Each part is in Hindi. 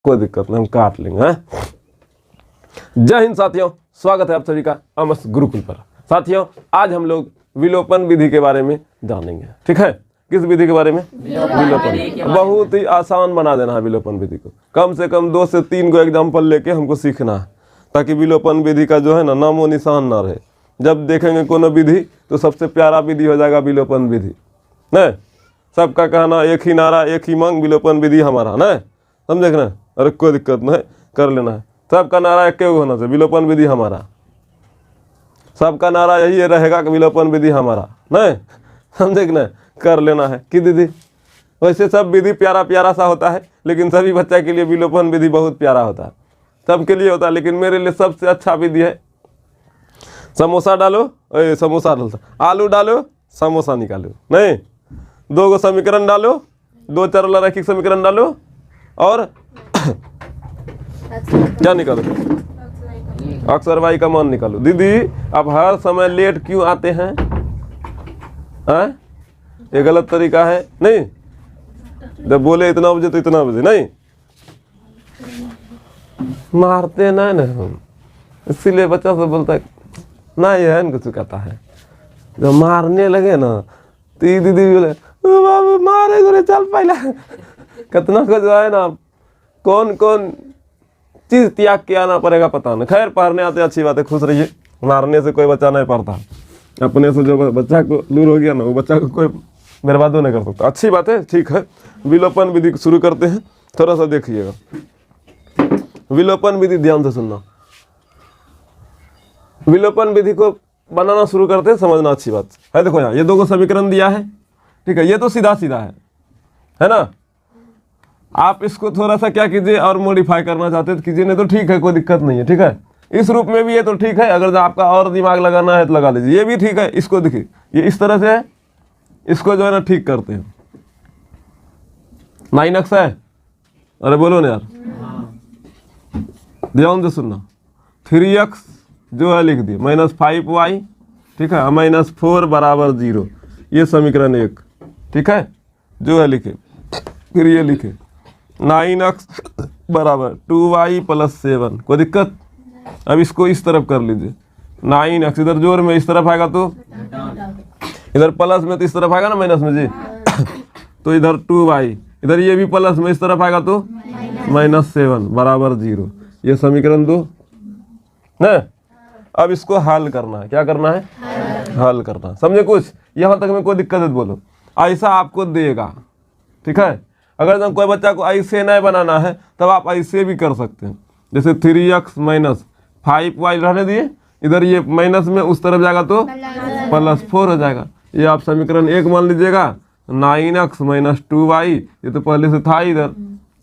कोई दिक्कत नहीं, हम काट लेंगे। जय हिंद साथियों, स्वागत है आप सभी का अमस गुरुकुल पर। साथियों, आज हम लोग विलोपन विधि के बारे में जानेंगे। ठीक है, किस विधि के बारे में? विलोपन। बहुत ही आसान बना देना है विलोपन विधि को। कम से कम 2 से 3 को एग्जाम्पल लेके हमको सीखना है, ताकि विलोपन विधि का जो है ना नामो निशान ना रहे। जब देखेंगे कोनो विधि तो सबसे प्यारा विधि हो जाएगा विलोपन विधि। नहीं, सबका कहना एक ही नारा एक ही मांग, विलोपन विधि हमारा। नहीं समझे ना? अरे कोई दिक्कत नहीं, कर लेना है। सबका नारा एक होना चाहिए, विलोपन विधि हमारा। सबका नारा यही रहेगा कि विलोपन विधि हमारा। नहीं समझे कि नहीं? कर लेना है कि दीदी। वैसे सब विधि प्यारा प्यारा सा होता है, लेकिन सभी बच्चा के लिए विलोपन विधि बहुत प्यारा होता है, सबके लिए होता है। लेकिन मेरे लिए सबसे अच्छा विधि है समोसा डालो, समोसा डालो, आलू डालो, समोसा निकालो। नहीं, 2 को समीकरण डालो, 2 चर रैखिक समीकरण डालो और क्या निकालो? अक्सर वाई का मान निकालो। दीदी अब हर समय लेट क्यों आते हैं? ये गलत तरीका है। नहीं, जब बोले इतना बजे तो इतना बजे। नहीं, मारते नहीं ना हम, इसीलिए बच्चा से बोलता है ना, ये है कुछ कहता है। जब मारने लगे ना तो दीदी बोले मारे तो चल पहला। कितना को जो है ना कौन कौन चीज त्याग के आना पड़ेगा पता नहीं। खैर, पढ़ने आते अच्छी बात है, खुश रहिए। मारने से कोई बच्चा नहीं पढ़ता, अपने से जो बच्चा को दूर हो गया ना वो बच्चा को कोई बर्बादो नहीं कर सकता। अच्छी बात है, ठीक है। विलोपन विधि शुरू करते हैं, थोड़ा सा देखिएगा। विलोपन विधि ध्यान से सुनना। विलोपन विधि को बनाना शुरू करते हैं, समझना अच्छी बात है। देखो यहाँ ये 2 को समीकरण दिया है, ठीक है। ये तो सीधा सीधा है ना। आप इसको थोड़ा सा क्या कीजिए और मॉडिफाई करना चाहते तो कीजिए, नहीं तो ठीक है, कोई दिक्कत नहीं है। ठीक है, इस रूप में भी ये तो ठीक है। अगर आपका और दिमाग लगाना है तो लगा लीजिए, ये भी ठीक है। इसको देखिए, ये इस तरह से है, इसको जो है ना ठीक करते हैं। 9x है, अरे बोलो ना यार, ध्यान से सुनना। 3x जो है लिख दिए, -5y, ठीक है, -4 बराबर 0। ये समीकरण 1, ठीक है, जो है लिखे। फिर ये लिखे 9x बराबर 2y + 7। कोई दिक्कत? अब इसको इस तरफ कर लीजिए। 9x इधर जोर में इस तरफ आएगा तो इधर प्लस में, तो इस तरफ आएगा ना माइनस में जी। तो इधर 2y, इधर ये भी प्लस में इस तरफ आएगा तो -7 बराबर 0। ये समीकरण 2 ना। अब इसको हल करना है। क्या करना है? हल करना। समझे कुछ? यहाँ तक में कोई दिक्कत है बोलो। ऐसा आपको देगा, ठीक है। अगर जब कोई बच्चा को ऐसे नहीं बनाना है तब आप ऐसे भी कर सकते हैं। जैसे 3x - 5y रहने दिए, इधर ये माइनस में उस तरफ जाएगा तो +4 हो जाएगा। ये आप समीकरण 1 मान लीजिएगा। 9x - 2y, ये तो पहले से था इधर,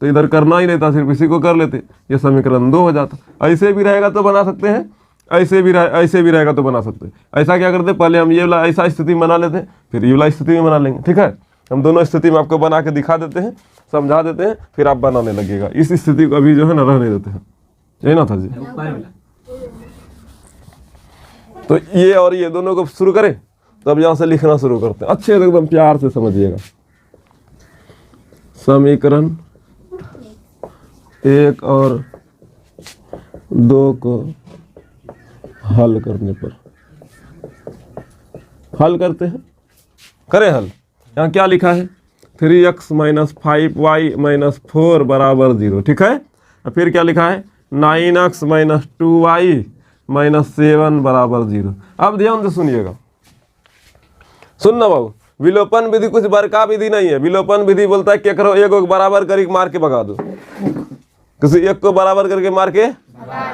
तो इधर करना ही नहीं था, सिर्फ इसी को कर लेते, ये समीकरण 2 हो जाता। ऐसे भी रहेगा तो बना सकते हैं, ऐसे भी रहेगा तो बना सकते हैं। ऐसा क्या करते, पहले हम ये वाला ऐसा स्थिति बना लेते हैं, फिर ये वाला स्थिति में बना लेंगे। ठीक है, हम दोनों स्थिति में आपको बना के दिखा देते हैं, समझा देते हैं, फिर आप बनाने लगेगा। इस स्थिति को अभी जो है ना रहने देते हैं। यही ना था जी? तो ये और ये दोनों को शुरू करें, तो अब यहाँ से लिखना शुरू करते हैं। अच्छे से एकदम प्यार से समझिएगा। समीकरण 1 और 2 को हल करने पर, हल करते हैं, करें हल। यहाँ क्या लिखा है? 3x - 5y - 4 बराबर 0। ठीक है, और फिर क्या लिखा है? 9x - 2y - 7 बराबर 0। अब ध्यान से सुनिएगा, सुनना बाबू। विलोपन विधि कुछ बड़का विधि नहीं है। विलोपन विधि बोलता है क्या करो, एक को बराबर करके मार के भगा दो, किसी एक को बराबर करके मार के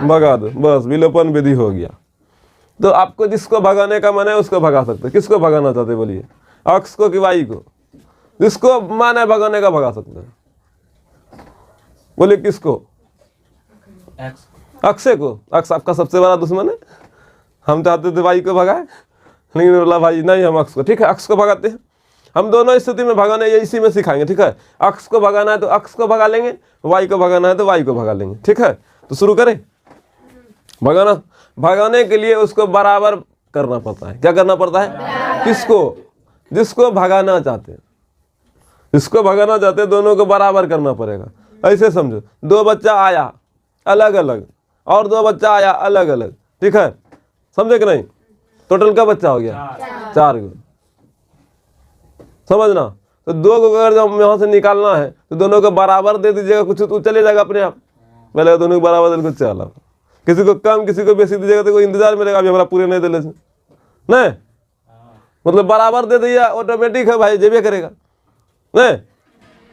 भगा दो, बस विलोपन विधि हो गया। तो आपको जिसको भगाने का मन है उसको भगा सकते। किसको भगाना चाहते बोलिए? अक्स को कि वाई को? जिसको मन है भगाने का भगा सकते हैं। बोलिए किसको? अक्षय को। अक्स आपका सबसे बड़ा दुश्मन है। हम चाहते थे वाई को भगाए, लेकिन बोला भाई नहीं, हम अक्स को। ठीक है, अक्स को भगाते हैं। हम दोनों स्थिति में भगाना है, इसी में सिखाएंगे। ठीक है, अक्स को भगाना है तो अक्स को भगा लेंगे, वाई को भगाना है तो वाई को भगा लेंगे। ठीक है, तो शुरू करें। भगाना, भगाने के लिए उसको बराबर करना पड़ता है। क्या करना पड़ता है? किसको? जिसको भगाना चाहते हैं। जिसको भगाना चाहते हैं दोनों को बराबर करना पड़ेगा। ऐसे समझो, 2 बच्चा आया अलग अलग और 2 बच्चा आया अलग अलग, ठीक है, समझे कि नहीं? टोटल का बच्चा हो गया 4 गो, समझना। तो 2 को अगर जब यहाँ से निकालना है तो दोनों को बराबर दे दीजिएगा, कुछ तो चले जाएगा अपने आप। पहले दोनों को बराबर दे, कुछ चला, किसी को कम किसी को बेसी दीजिएगा तो कोई इंतजार मिलेगा, अभी हमारा पूरे नहीं दिले नहीं, मतलब बराबर दे दिया ऑटोमेटिक है भाई, जेबे करेगा नहीं।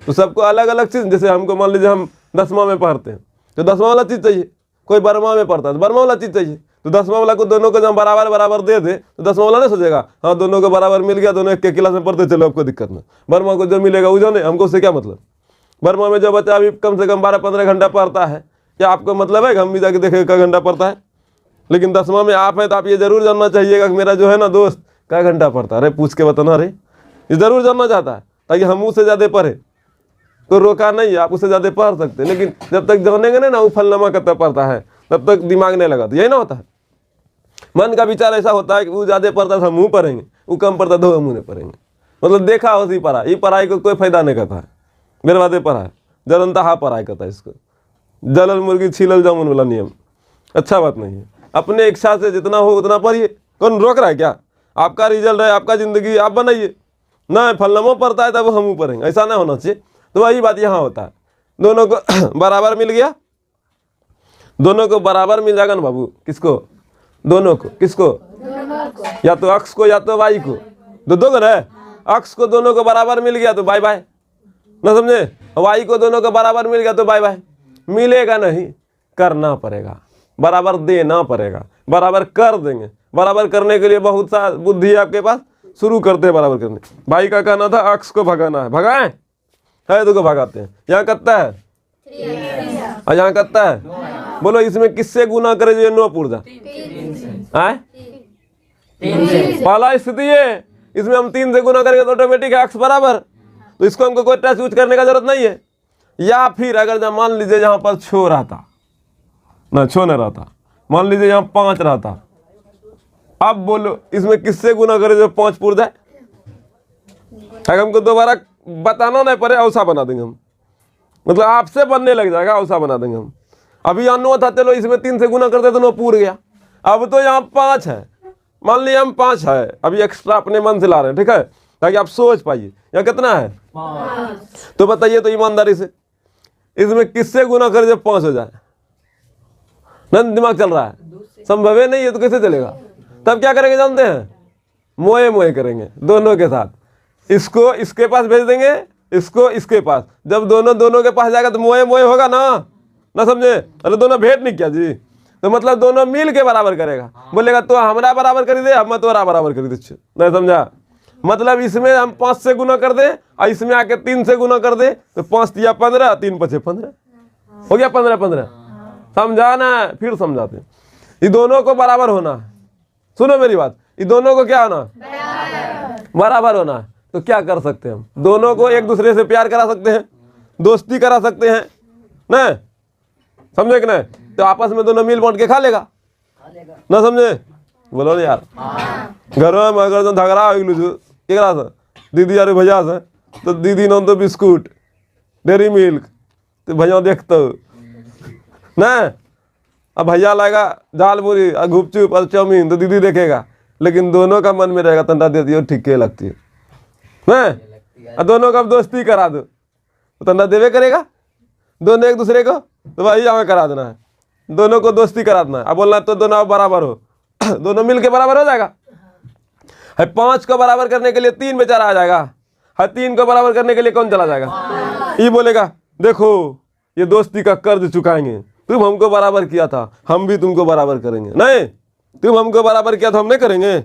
तो सबको अलग अलग चीज़, जैसे हमको मान लीजिए हम 10वां में पढ़ते हैं तो 10वां वाला चीज़ चाहिए, कोई 12वां में पढ़ता है तो 12वां वाला चीज़ चाहिए, तो 10वां वाला को दोनों को जब बराबर बराबर दे दे तो 10वां वाला नहीं सोचेगा हाँ दोनों को बराबर मिल गया, दोनों एक के क्लास में पढ़ते, चलो आपको दिक्कत नहीं, 12वां को जो मिलेगा वो जाने, हमको उससे क्या मतलब। 12वां में जो बच्चा अभी कम से कम 12-15 घंटा पढ़ता है, क्या आपको मतलब है कि हम भी जाके देखें क्या घंटा पढ़ता है? लेकिन 10वां में आप हैं तो आप ये जरूर जानना चाहिएगा कि मेरा जो है ना दोस्त क्या घंटा पढ़ता है, अरे पूछ के बताना, अरे ये जरूर जानना चाहता है ताकि हम उससे ज़्यादा पढ़े। तो रोका नहीं है, आप उससे ज़्यादा पढ़ सकते हैं, लेकिन जब तक जानेंगे ना वो फलनामा कितना पढ़ता है तब तक दिमाग नहीं लगाता, यही ना होता है। मन का विचार ऐसा होता है कि वो ज़्यादा पढ़ता था मुँह पढ़ेंगे, वो कम पढ़ता तो मुँह नहीं पढ़ेंगे, मतलब देखा हो सी पढ़ा, ये पढ़ाई को कोई फायदा नहीं करता है, मेरे बातें पढ़ाई जलनता हाँ पढ़ाई करता है, इसको जलल मुर्गी छीलल जामुन वाला नियम अच्छा बात नहीं है। अपने इच्छा से जितना हो उतना पढ़िए, कौन रोक रहा है क्या? आपका रिजल्ट है, आपका ज़िंदगी आप बनाइए ना, फलनामा पढ़ता है तब हम पढ़ेंगे, ऐसा नहीं होना चाहिए। तो वही बात यहाँ होता है, दोनों को बराबर मिल गया, दोनों को बराबर मिल जाएगा ना बाबू, किसको? दोनों को, किसको? या तो अक्स को या तो वाई को, दो को ना, अक्स को दोनों को बराबर मिल गया तो बाय बाय, ना समझे? वाई को दोनों को बराबर मिल गया तो बाय बाय। मिलेगा नहीं, करना पड़ेगा, बराबर देना पड़ेगा, बराबर कर देंगे। बराबर करने के लिए बहुत सा बुद्धि है आपके पास, शुरू करते हैं बराबर करने। भाई का कहना था अक्स को भगाना है, भगाएं है तो को भगाते हैं। यहाँ कितना है और यहाँ कितना है? बोलो इसमें किससे गुना करे जो 9 पुर्जा? पहला स्थिति है, इसमें हम 3 से गुना करेंगे तो ऑटोमेटिक है अक्स बराबर, तो इसको हमको कोई टच यूज करने का जरूरत नहीं है। या फिर अगर जब मान लीजिए यहाँ पर छो रहता ना, छो नहीं रहता, मान लीजिए यहाँ 5 रहता, अब बोलो इसमें किससे गुना करे जो 5 पुर जाए? अगर हमको दोबारा बताना नहीं पड़े, औसा बना देंगे हम, मतलब आपसे बनने लग जाएगा, औसा बना देंगे हम। अभी यहाँ 9 था, चलो इसमें 3 से गुना करते तो 9 पूर गया। अब तो यहाँ 5 है, मान लिया हम 5 है, अभी एक्स्ट्रा अपने मन से ला रहे हैं, ठीक है, ताकि आप सोच पाइए यहाँ कितना है 5। तो बताइए तो ईमानदारी से इसमें किससे गुना करे जब 5 हो जाए? ना दिमाग चल रहा है, संभव नहीं है तो कैसे चलेगा? तब क्या करेंगे जानते हैं? मोए मोए करेंगे दोनों के साथ, इसको इसके पास भेज देंगे, इसको इसके पास। जब दोनों के पास जाएगा तो मोए मोए होगा ना समझे? अरे दोनों भेंट नहीं किया जी, तो मतलब दोनों मिल के बराबर करेगा। बोलेगा तो हमरा बराबर कर दे, हम तोरा बराबर कर दे, नहीं समझा? मतलब इसमें हम 5 से गुना कर दे और इसमें आके 3 से गुना कर दे तो 5 या 15, 3 5 15 हो गया, 15 समझाना है। फिर समझाते हैं, ये दोनों को बराबर होना है। सुनो मेरी बात, ये दोनों को क्या होना? बराबर होना है। तो क्या कर सकते हैं हम? दोनों को एक दूसरे से प्यार करा सकते हैं, दोस्ती करा सकते हैं, नहीं समझे कि नहीं? तो आपस में दोनों मिल बांट के खा लेगा, ना समझे? बोलो ना यार, घरों में अगर झगड़ा हो गया केकरा से, दीदी यार भैया से, तो दीदी न तो बिस्कुट डेयरी मिल्क, तो भैया देखते नहीं, अब भैया लाएगा दाल पूरी और गुपचुप और चाउमीन, तो दीदी देखेगा, लेकिन दोनों का मन में रहेगा तंटा देती है ठीक लगती है नहीं, दोनों का दोस्ती करा दो तो तंटा देवे करेगा दोनों एक दूसरे को, तो भाई यहाँ करा देना है, दोनों को दोस्ती करा देना है। अब बोलना तो दोनों बराबर हो, दोनों मिलके बराबर हो जाएगा। है 5 को बराबर करने के लिए 3 बेचारा आ जाएगा, है 3 को बराबर करने के लिए कौन चला जाएगा? ये बोलेगा देखो ये दोस्ती का कर्ज चुकाएंगे, तुम हमको बराबर किया था, हम भी तुमको बराबर करेंगे। नहीं, तुम हमको बराबर किया था, हम नहीं करेंगे।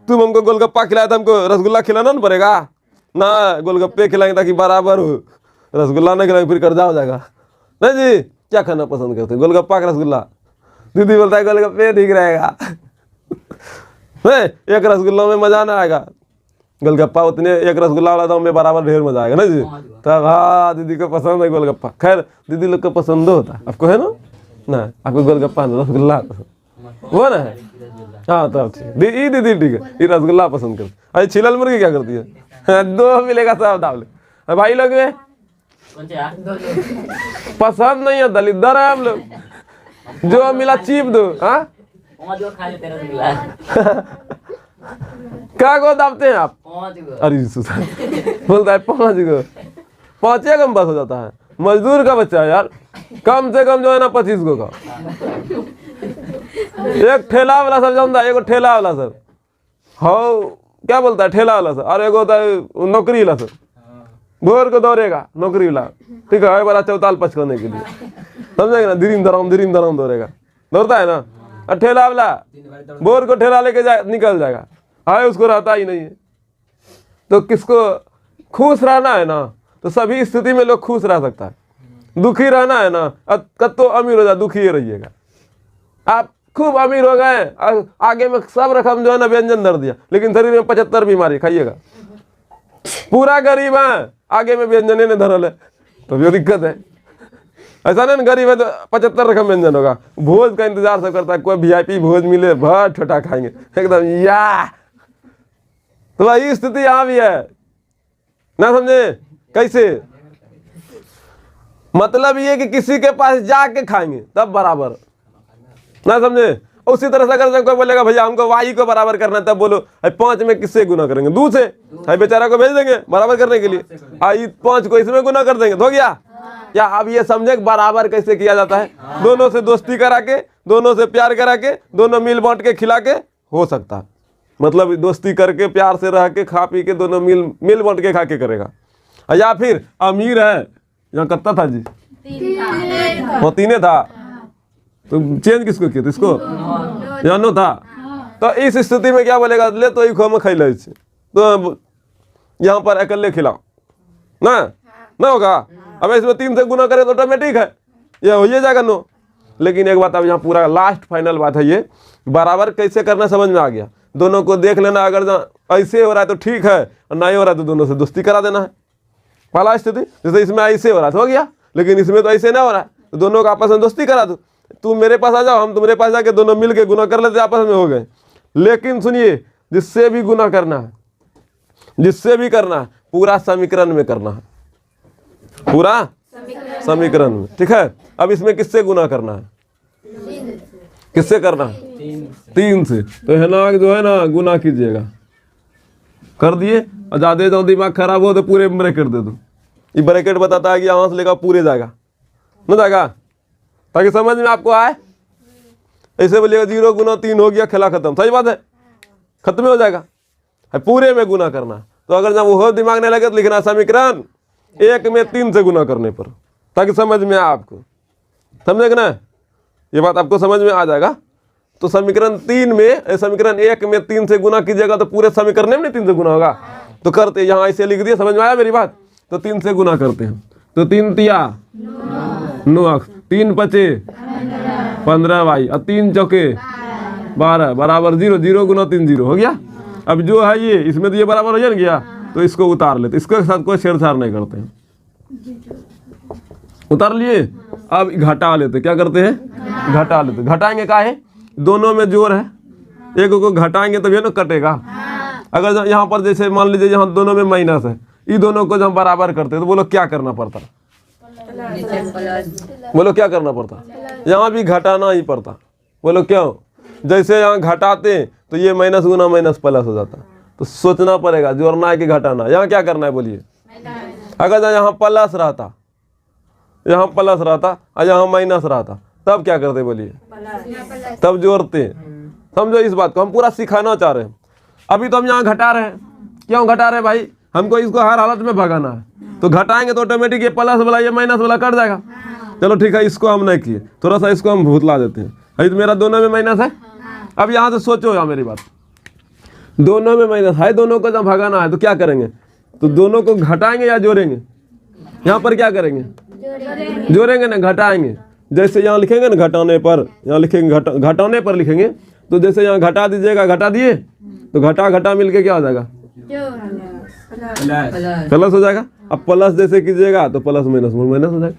तुम हमको गोलगप्पा खिलाया था, हमको रसगुल्ला खिलाना नहीं पड़ेगा ना, गोलगप्पे खिलाएंगे ताकि बराबर हो, रसगुल्ला नहीं खिलाएंगे फिर कर्जा हो जाएगा। नहीं जी, क्या खाना पसंद करते, गोलगप्पा का रसगुल्ला? दीदी बोलता है गोलगप्पे ठीक रहेगा। नहीं, एक रसगुल्ला में मजा ना आएगा, गोलगप्पा उतने एक रसगुल्ला वाला दाम में बराबर ढेर मजा आएगा ना जी। तब हाँ दीदी को पसंद है गोलगप्पा, खैर दीदी लोग को पसंद होता है, आपको है ना आपको गोलगप्पा रसगुल्ला वो ना है, हाँ तब ठीक, ये दीदी ठीक है, ये रसगुल्ला पसंद करती। अरे छिलल मुर्गी क्या करती है? 2 मिलेगा सब दावले भाई लोग में, पसंद नहीं है, दलिद्दर है हम लोग। जो मिला चीप दो। हाँ क्या गो दाबते हैं आप? अरे सुसान बोलता है 5 गो, 5 कम बस हो जाता है। मजदूर का बच्चा है यार, कम से कम जो है ना 25 गो का। एक ठेला वाला सर जानता है, एक ठेला वाला सर, हाँ क्या बोलता है ठेला वाला सर, और एक होता है नौकरी वाला सर, भोर को दौड़ेगा नौकरी वाला, ठीक है बड़ा चौताल पचकाने के लिए, समझेंगे ना, धीरीम धराम दौड़ेगा, दौड़ता है ना। और ठेला वाला भोर को ठेला लेके निकल जाएगा, हाय उसको रहता ही नहीं है। तो किसको खुश रहना है ना, तो सभी स्थिति में लोग खुश रह सकता है। दुखी रहना है ना, कत्तो अमीर हो जाए, दुखी ही रहिएगा। आप खूब अमीर हो गए, आगे में सब रकम जो है ना व्यंजन धर दिया, लेकिन शरीर में 75 बीमारी, खाइएगा। पूरा गरीब है, आगे में व्यंजन ने धरल है, तो भी दिक्कत है। ऐसा नहीं गरीब है तो 75 रकम व्यंजन होगा। भोज का इंतजार सब करता है, कोई वीआईपी भोज मिले बहुत छोटा खाएंगे एकदम या। तो वही स्थिति यहाँ भी है ना, समझे कैसे? मतलब ये कि किसी के पास जाके खाएंगे तब बराबर, ना समझे। उसी तरह से अगर कोई बोलेगा भैया हमको वाई को बराबर करना है, तब बोलो 5 में किससे गुना करेंगे? 2 से। बेचारा को भेज देंगे बराबर करने के लिए, आई 5 को इसमें गुना कर देंगे, तो हो गया। या अब ये समझे बराबर कैसे किया जाता है? दोनों से दोस्ती करा के, दोनों से प्यार करा के, दोनों मिल बांट के खिला के हो सकता है। मतलब दोस्ती करके प्यार से रह के खा पी के दोनों मिल बांट के खा के करेगा। या फिर अमीर है, यहाँ कितना था जी? 3 था, तो चेंज किसको किया? इसको जानो था। तो इस स्थिति में क्या बोलेगा? ले तो ही खो में खाई ले, तो यहाँ पर अकेले खिलाओ ना होगा। अब इसमें 3 से गुना करे तो ऑटोमेटिक है, ये हो जाएगा नो। लेकिन एक बात अब यहाँ पूरा लास्ट फाइनल बात है, ये बराबर कैसे करना समझ में आ गया। दोनों को देख लेना, अगर ऐसे हो रहा है तो ठीक है, और नहीं हो रहा है तो दोनों से दोस्ती करा देना है। पहला स्थिति जैसे इसमें ऐसे हो रहा था, हो गया, लेकिन इसमें तो ऐसे ना हो रहा है, तो दोनों का आपस में दोस्ती करा दो। तुम मेरे पास आ जाओ, हम तुम्हारे पास जाके दोनों मिल के गुना कर लेते, आपस में हो गए। लेकिन सुनिए, जिससे भी गुना करना है, जिससे भी करना है, पूरा समीकरण में करना है, पूरा समीकरण में, ठीक है। अब इसमें किससे गुना करना है? किससे करना है? 3 से। तो है ना जो है ना गुना कीजिएगा, कर दिए। और ज्यादा जो दिमाग खराब हो तो पूरे ब्रैकेट दे दो। ये ब्रैकेट बताता है कि यहाँ से लेकर पूरे जाएगा ना, जाएगा, ताकि समझ में आपको आए। ऐसे बोलिएगा 0 गुना 3 हो गया, खेला खत्म, सही बात है, खत्म हो जाएगा। पूरे में गुना करना। तो अगर जब वो दिमाग नहीं लगे तो लिखना समीकरण 1 में 3 से गुना करने पर, ताकि समझ में आए आपको, समझेगा ना? ये बात आपको समझ में आ जाएगा। तो समीकरण 3 में, समीकरण 1 में 3 से गुना कीजिएगा तो पूरे समीकरण में 3 से गुना होगा। तो करते, यहाँ ऐसे लिख दिया, समझ में आया मेरी बात? तो 3 से गुना करते हैं, तो 3 तिया 9, 3 पचे 15 भाई, और 3 चौके 12 बराबर 0, 0 गुना 3 0 हो गया। अब जो है ये, इसमें तो ये बराबर हो जाए गया, तो इसको उतार लेते, इसके साथ कोई छेड़छाड़ नहीं करते हैं, उतार लिए। अब घटा लेते, क्या करते हैं? घटा लेते। घटाएंगे का है? दोनों में जोर है, एक को घटाएंगे तभी ना कटेगा। अगर यहाँ पर जैसे मान लीजिए यहाँ दोनों में माइनस है, ये दोनों को जब बराबर करते तो बोलो क्या करना पड़ता? बोलो क्या करना पड़ता? यहाँ भी घटाना ही पड़ता। बोलो क्यों? जैसे यहाँ घटाते तो ये माइनस गुना माइनस प्लस हो जाता, तो सोचना पड़ेगा जोड़ना है कि घटाना। यहाँ क्या करना है बोलिए? अगर यहाँ प्लस रहता, यहाँ प्लस रहता और यहाँ माइनस रहता, तब क्या करते बोलिए? तब जोड़ते। समझो इस बात को, हम पूरा सिखाना चाह रहे हैं। अभी तो हम यहाँ घटा रहे हैं, क्यों घटा रहे हैं भाई? हमको इसको हर हालत में भगाना है, तो घटाएंगे तो ऑटोमेटिक ये प्लस वाला ये माइनस वाला कट जाएगा। चलो ठीक है, इसको हम नहीं किए, थोड़ा सा इसको हम भूतला देते हैं। अभी तो मेरा दोनों में माइनस है। अब यहाँ से सोचो यहाँ मेरी बात, दोनों में माइनस है, दोनों को जब भगाना है तो क्या करेंगे? तो दोनों को घटाएंगे या जोड़ेंगे? यहाँ पर क्या करेंगे? जोड़ेंगे ना, घटाएंगे। जैसे यहाँ लिखेंगे ना घटाने पर, यहाँ लिखेंगे घटाने पर लिखेंगे, तो जैसे यहाँ घटा दीजिएगा, घटा दिए तो घटा घटा मिलके क्या हो जाएगा? प्लस हो जाएगा। अब प्लस जैसे कीजिएगा तो प्लस माइनस माइनस हो जाएगा।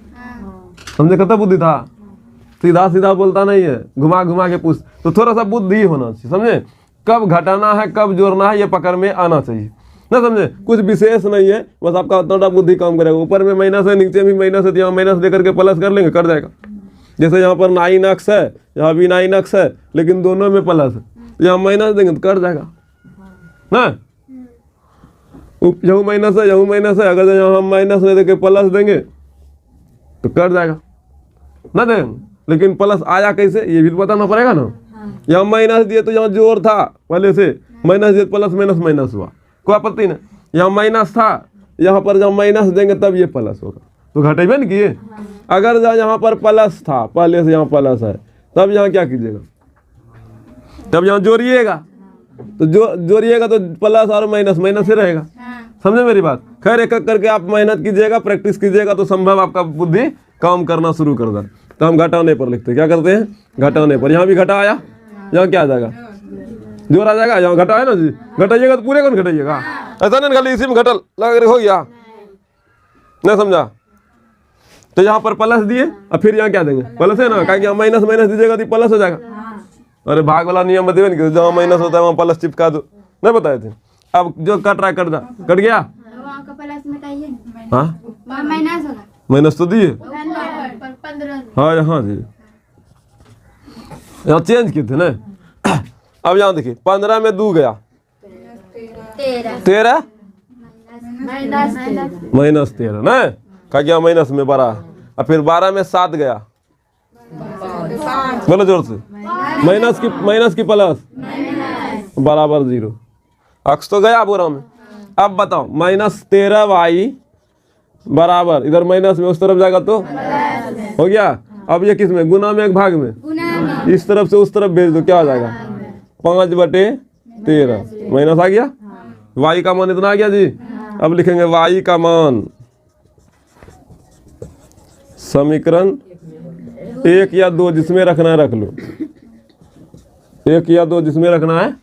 समझे? कितना बुद्धि था, सीधा सीधा बोलता नहीं है, घुमा घुमा के पूछ। तो थोड़ा सा बुद्धि होना चाहिए, समझे? कब घटाना है कब जोड़ना है ये पकड़ में आना चाहिए। ना समझे, कुछ विशेष नहीं है, बस आपका उतना बुद्धि काम करेगा। ऊपर में माइनस है, नीचे भी माइनस है, तो यहाँ माइनस देकर के प्लस कर लेंगे, कर जाएगा। जैसे यहाँ पर 9x है, यहाँ भी 9x है, लेकिन दोनों में प्लस है, तो यहाँ माइनस देंगे तो कर जाएगा ना। यहाँ माइनस है, यहाँ माइनस है, अगर यहाँ हम माइनस नहीं देके प्लस देंगे तो कर जाएगा ना देंगे। लेकिन प्लस आया कैसे ये भी बताना पड़ेगा ना। यहाँ माइनस दिए तो यहाँ जोड़ था पहले से, माइनस दिए प्लस माइनस माइनस हुआ, कोई आपत्ति नहीं। यहाँ माइनस था, यहाँ पर जब माइनस देंगे तब ये प्लस होगा, तो घटेबे न किए। अगर यहाँ पर प्लस था पहले से, यहाँ प्लस है, तब यहाँ क्या कीजिएगा, तब यहाँ जोड़िएगा, तो जोड़िएगा तो प्लस और माइनस माइनस से रहेगा। समझे मेरी बात। खैर एक एक करके आप मेहनत कीजिएगा, प्रैक्टिस कीजिएगा, तो संभव आपका बुद्धि काम करना शुरू कर दे। तो हम घटाने पर लिखते, क्या करते हैं, घटाने पर। यहाँ भी घटा आया, यहाँ क्या आ जाएगा, जोड़ आ जाएगा। यहाँ घटा है ना जी, घटाइएगा तो पूरे कौन घटाइएगा, ऐसा नहीं खाली इसी में घटल लग हो गया, नहीं समझा। तो यहाँ पर प्लस दिए और फिर यहाँ क्या देंगे, प्लस है ना, क्या माइनस माइनस दीजिएगा तो प्लस हो जाएगा। अरे भाग वाला नियम बताइए ना, जहाँ माइनस होता है वहाँ प्लस चिपका दो, नहीं बताए थे। अब जो कट रहा है कट जा, कट गया, हाँ माइनस तो दिए, हाँ यहाँ जी, यहाँ चेंज किए थे ना। अब यहाँ देखिए 15 में 2 गया, 13 माइनस 13 ना, क्या गया माइनस में 12, और फिर 12 में 7 गया, बोलो जोर से, माइनस की प्लस बराबर 0, अक्स तो गया बोरा में। अब बताओ -13y बराबर, इधर माइनस में उस तरफ जाएगा तो हो गया। अब ये किस में, गुना में एक भाग में, इस तरफ से उस तरफ भेज दो, क्या आ जाएगा 5/13 माइनस आ गया। y का मान इतना आ गया जी। अब लिखेंगे y का मान, समीकरण 1 या 2 जिसमें रखना है रख लो, 1 या 2 जिसमें रखना है।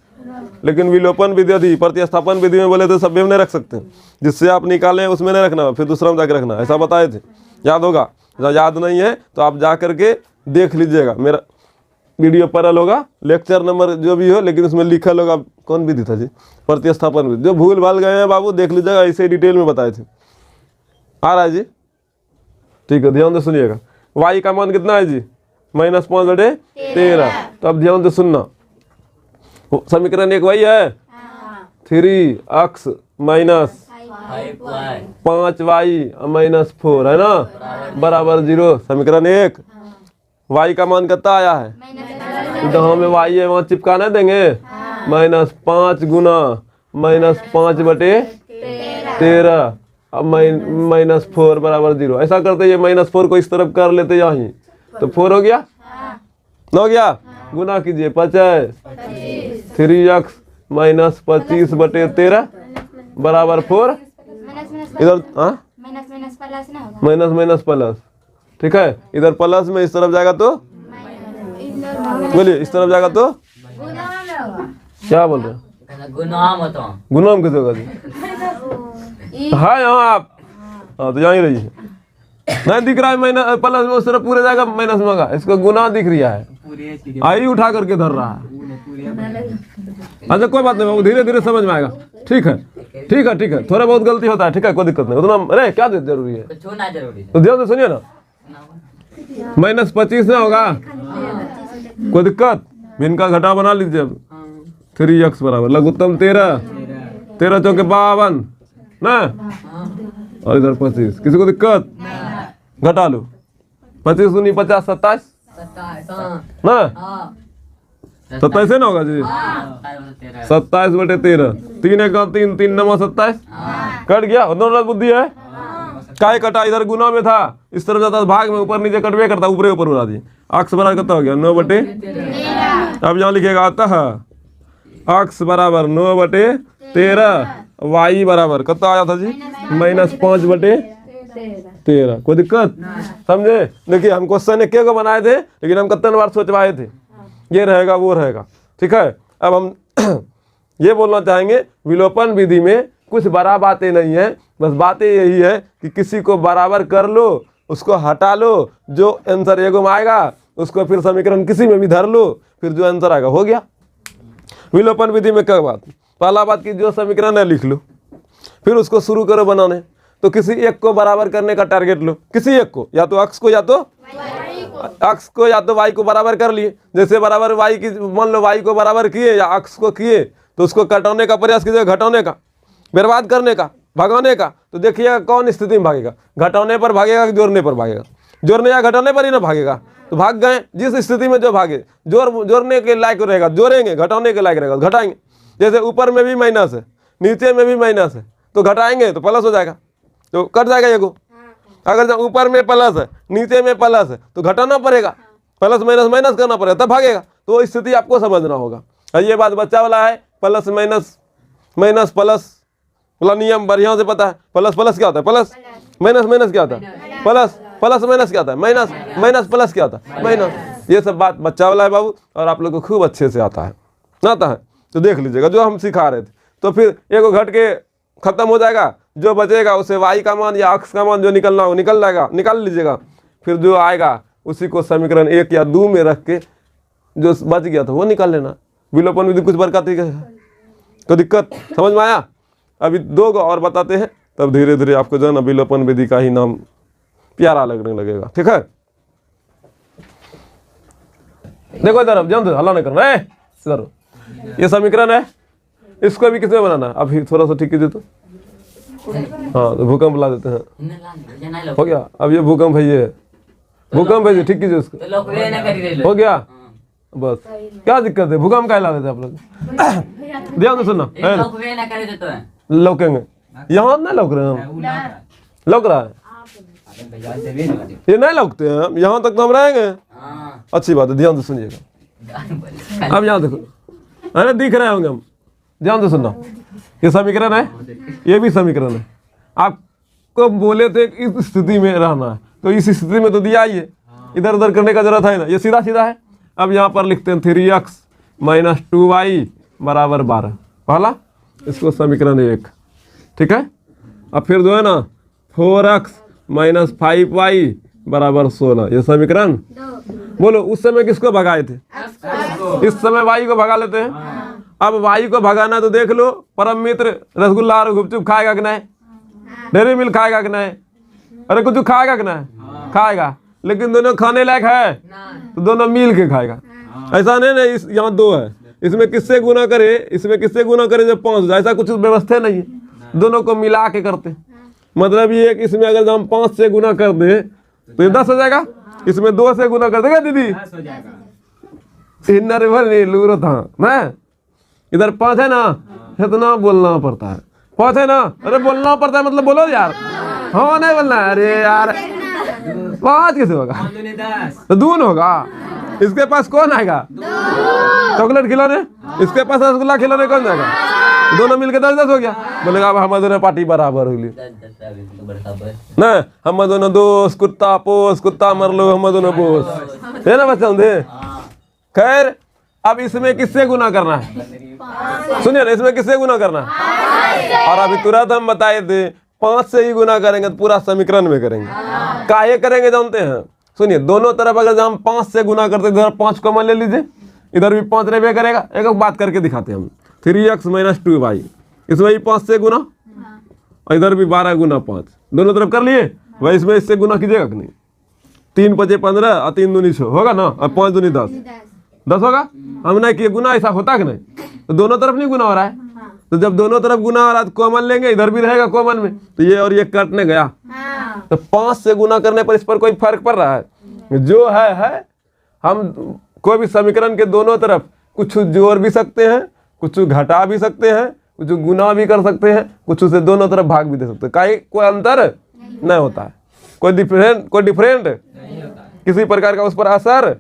लेकिन विलोपन विधि, प्रतिस्थापन विधि में बोले तो सभी में नहीं रख सकते, जिससे आप निकाले उसमें नहीं रखना, फिर दूसरा में जाकर रखना, ऐसा बताए थे, याद होगा। जब याद नहीं है तो आप जा करके देख लीजिएगा, मेरा वीडियो पढ़ल होगा, लेक्चर नंबर जो भी हो, लेकिन उसमें लिखल होगा कौन विधि था जी, प्रतिस्थापन विधि। जो भूल भाल गए हैं बाबू देख लीजिएगा, ऐसे डिटेल में बताए थे। आ रहा है जी, ठीक है, ध्यान से सुनिएगा। y का मान कितना है जी, -5/13। तो अब ध्यान से सुनना, समीकरण 1 वही है, 3x माइनस 5y माइनस 4 है ना, बराबर 0। समीकरण 1, y का मान कितना आया है, जहाँ में y है वहाँ चिपकाना देंगे, -5 गुना -5/13 अब -4 बराबर 0। ऐसा करते ये -4 को इस तरफ कर लेते यहाँ, तो 4 हो गया ना, हो गया। गुना कीजिए 50, 3x माइनस 25/13 बराबर 4। इधर माइनस माइनस प्लस, ठीक है, इधर प्लस में इस तरफ जाएगा तो, बोलिए इस तरफ जाएगा तो क्या बोल रहे हैं, गुनाम कैसे होगा जी, हाँ यहाँ आप, हाँ तो यहाँ ही रहिए। नहीं दिख रहा है माइनस प्लस में, उस तरफ पूरे जाएगा माइनस में होगा, इसको गुना दिख रहा है, आई उठा करके धर रहा है। अच्छा कोई बात नहीं, धीरे धीरे समझ में आएगा, ठीक है ठीक है ठीक है, थोड़ा बहुत गलती होता है, ठीक है, कोई दिक्कत नहीं, उतना अरे क्या जरूरी है, तो ध्यान से सुनिए ना। -25 ना होगा, कोई दिक्कत, इनका घटा बना लीजिए। अब 3x बराबर लघुत्तम 13, 13 चौके 52 ना, और इधर 25, किसी को दिक्कत, घटा लो, 25 दूनी 50, 27 ना, 27 है ना होगा जी, 27/13, 3 1 3 3 9 27 कट गया, दोनों बुद्धि है। काय कटा, इधर गुना में था, इस तरफ जाता भाग में, ऊपर नीचे कटवे करता, ऊपर ऊपर उड़ा दी, अक्स बराबर कितना हो गया 9/13। अब यहाँ लिखेगा अतः अक्स बराबर 9/13, y बराबर कितना आया था जी, -5/13। कोई दिक्कत, समझे। देखिए हम क्वेश्चन एक को बनाए थे, लेकिन हम कितने बार सोचवाए थे, ये रहेगा वो रहेगा, ठीक है। अब हम ये बोलना चाहेंगे, विलोपन विधि में कुछ बड़ा बातें नहीं है, बस बातें यही है कि किसी को बराबर कर लो, उसको हटा लो, जो आंसर एगो में आएगा उसको फिर समीकरण किसी में भी धर लो, फिर जो आंसर आएगा हो गया। विलोपन विधि में क्या बात, पहला बात की जो समीकरण है लिख लो, फिर उसको शुरू करो बनाने। तो किसी एक को बराबर करने का टारगेट लो, किसी एक को, या तो अक्स को या तो वाई को बराबर कर लिए। जैसे बराबर वाई की, मान लो वाई को बराबर किए या अक्स को किए, तो उसको घटाने का प्रयास कीजिएगा, घटाने का, बर्बाद करने का, भगाने का। तो देखिएगा कौन स्थिति में भागेगा, घटाने पर भागेगा कि जोड़ने पर भागेगा? जोड़ने या घटाने पर ही ना भागेगा। तो भाग गए, जिस स्थिति में जो भागे, जोड़ने के लायक रहेगा जोड़ेंगे, घटाने के लायक रहेगा घटाएंगे। जैसे ऊपर में भी माइनस है, नीचे में भी माइनस है, तो घटाएंगे तो प्लस हो जाएगा, तो कट जाएगा एगो। अगर ऊपर में प्लस है, नीचे में प्लस है, तो घटाना पड़ेगा, प्लस माइनस माइनस करना पड़ेगा, तब भागेगा। तो स्थिति आपको समझना होगा। और ये बात बच्चा वाला है, प्लस माइनस, माइनस प्लस वाला नियम बढ़िया से पता है। प्लस प्लस क्या होता है, प्लस माइनस माइनस क्या होता है, प्लस प्लस माइनस क्या होता है, माइनस माइनस प्लस क्या होता है, माइनस। ये सब बात बच्चा वाला है बाबू, और आप लोग को खूब अच्छे से आता है। तो देख लीजिएगा जो हम सिखा रहे थे। तो फिर एगो घट के खत्म हो जाएगा, जो बचेगा उसे वाई का मान या अक्स का मान जो निकलना हो निकल जाएगा, निकाल लीजिएगा। फिर जो आएगा उसी को समीकरण 1 या 2 में रख के जो बच गया था वो निकाल लेना। विलोपन विधि कुछ बरकत है तो दिक्कत समझ में आया? अभी 2 को और बताते हैं, तब धीरे धीरे आपको जो है ना विलोपन विधि का ही नाम प्यारा लगने लगेगा। ठीक है, देखो इधर, अब जान हल्ला नहीं करना है इधर। ये समीकरण है, इसको भी किसमें बनाना है? अभी थोड़ा सा ठीक कीजिए तो। हाँ, तो भूकंप ला देते हैं। हो गया, अब ये भूकंप है, ये भूकंप है, ठीक कीजिए उसको। हो गया बस, क्या दिक्कत है? भूकंप का ला देते आप लोग। ध्यान से सुनना, लौकेंगे यहाँ नहीं लौक रहे हैं, लौक रहा है ये नहीं लौकते हैं, यहाँ तक तो हम रहेंगे। अच्छी बात है, ध्यान से सुनिएगा। अब यहाँ देखो, अरे दिख रहे होंगे हम, ध्यान से सुनना। ये समीकरण है, ये भी समीकरण है। आपको बोले थे इस स्थिति में रहना है, तो इस स्थिति में तो दिया ही है, इधर उधर करने का जरूरत है ना, ये सीधा सीधा है। अब यहाँ पर लिखते हैं 3x माइनस 2y बराबर 12, पहला इसको समीकरण 1। ठीक है, अब फिर जो है ना 4x माइनस 5y बराबर 16, ये समीकरण। बोलो उस समय किसको भगाए थे? इस समय y को भगा लेते हैं। अब y को भगाना तो देख लो, परम मित्र रसगुल्ला और गुपचुप खाएगा कि नहीं? डेयरी मिल्क खाएगा कि नहीं? अरे कुछ खाएगा कि नहीं? खाएगा, लेकिन दोनों खाने लायक है तो दोनों मिल के खाएगा। ऐसा नहीं ना, इस यहाँ 2 है, इसमें किससे गुना करे, इसमें किससे गुना करे जब 5 हो जाए, ऐसा कुछ व्यवस्था नहीं है। दोनों को मिला के करते, मतलब ये कि इसमें अगर हम 5 से गुना कर दे तो ये 10 हो जाएगा, इसमें 2 से गुना कर देगा दीदी, नहीं लूरो था मैं। इधर 5 है ना, इतना बोलना पड़ता है, 5 है ना, अरे बोलना पड़ता है, मतलब बोलो यार। हाँ नहीं बोलना है, अरे यार 5 कैसे होगा, तो 2 होगा। इसके पास कौन आएगा चॉकलेट खिलाने, इसके पास रसगुल्ला खिलाने कौन जाएगा? दोनों मिलकर 10-10 हो गया। बोलेगा अब हम दोनों पार्टी बराबर हो गई ना, हम दोनों दोस्त, कुत्ता पोस, कुत्ता मर लो, हम दोनों बोस है ना बच्चा दे। खैर, अब इसमें किससे गुना करना है? सुनिए ना, इसमें किससे गुना करना है? और अभी तुरंत हम बताए थे 5 से ही गुना करेंगे तो पूरा समीकरण में करेंगे। काहे करेंगे जानते हैं? सुनिए, दोनों तरफ अगर हम 5 से गुना करते, इधर 5 कॉमन ले लीजिए, इधर भी 5 रहबे करेगा। एक बात करके दिखाते हैं हम, 3x माइनस 2y, इसमें भी 5 से गुना और इधर भी 12 गुना 5, दोनों तरफ कर लिए। वही इसमें इससे गुना कीजिएगा कि नहीं? 3 × 5 = 15 और 3 दूनी 6 होगा ना, और 5 दूनी 10 होगा। हम नहीं किए गुना, ऐसा होता कि नहीं? तो दोनों तरफ नहीं गुना हो रहा है, तो जब दोनों तरफ गुना हो रहा है तो कॉमन लेंगे, इधर भी रहेगा कॉमन में, तो ये और ये कटने गया। तो 5 से गुना करने पर इस पर कोई फर्क पड़ रहा है? जो है हम कोई भी समीकरण के दोनों तरफ कुछ जोड़ भी सकते हैं, कुछ घटा भी सकते हैं, कुछ गुना भी कर सकते हैं, कुछ से दोनों तरफ भाग भी दे सकते हैं। कोई अंतर नहीं होता है, कोई डिफरेंट किसी प्रकार का उस पर असर।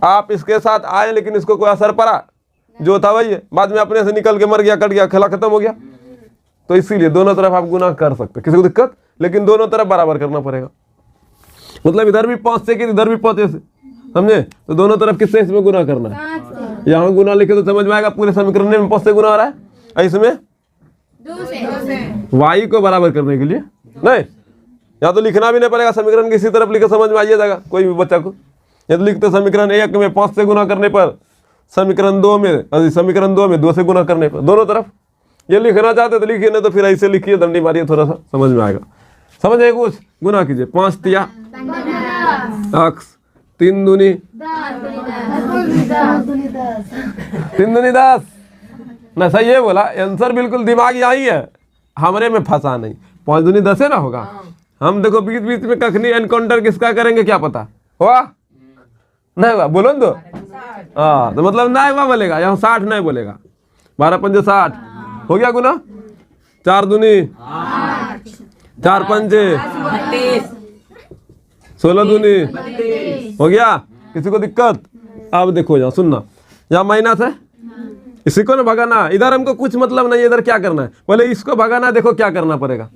आप इसके साथ आए लेकिन इसको कोई असर पड़ा, जो था वही है, बाद में अपने से निकल के मर गया, कट गया, खेला खत्म हो गया। तो इसीलिए दोनों तरफ आप गुना कर सकते, किसी को दिक्कत, लेकिन दोनों तरफ बराबर करना पड़ेगा। मतलब इधर भी 5 से कि इधर भी 5 से, समझे? तो दोनों तरफ किससे इसमें गुना करना है? यहाँ गुना लिखे तो समझ में आएगा, पूरे समीकरण में 5 से गुना हो रहा है, इसमें 2 से y को बराबर करने के लिए नहीं, यहाँ तो लिखना भी नहीं पड़ेगा, समीकरण किसी तरफ लिखे समझ में आइए जाएगा कोई भी बच्चा को। यदि लिखते समीकरण 1 में 5 से गुना करने पर, समीकरण 2 में 2 से गुना करने पर, दोनों तरफ ये लिखना चाहते तो लिखिए, नहीं तो फिर ऐसे लिखिए, दंडी मारिए, थोड़ा सा समझ में आएगा। समझ आए कुछ? गुना कीजिए। 5 तिया अक्स, 3 दूनी 3 दूनी 10। ना सही है बोला, आंसर बिल्कुल दिमाग यही है, हमारे में फंसा नहीं। 5 दूनी 10 है ना होगा। हम देखो बीच बीच में कखनी एनकाउंटर किसका करेंगे क्या पता हुआ नहीं हुआ, बोलो न तो। हाँ तो मतलब नहीं हुआ बोलेगा, यहाँ 60 नहीं बोलेगा। 12 पंजे 60 हो गया गुना। 4 दूनी 4 पंजे 16 दूनी हो गया। किसी को दिक्कत? अब देखो यहाँ सुनना, यहाँ माइनस है, इसी को ना भगाना। इधर हमको कुछ मतलब नहीं, इधर क्या करना है? बोले इसको भगाना, देखो क्या करना पड़ेगा।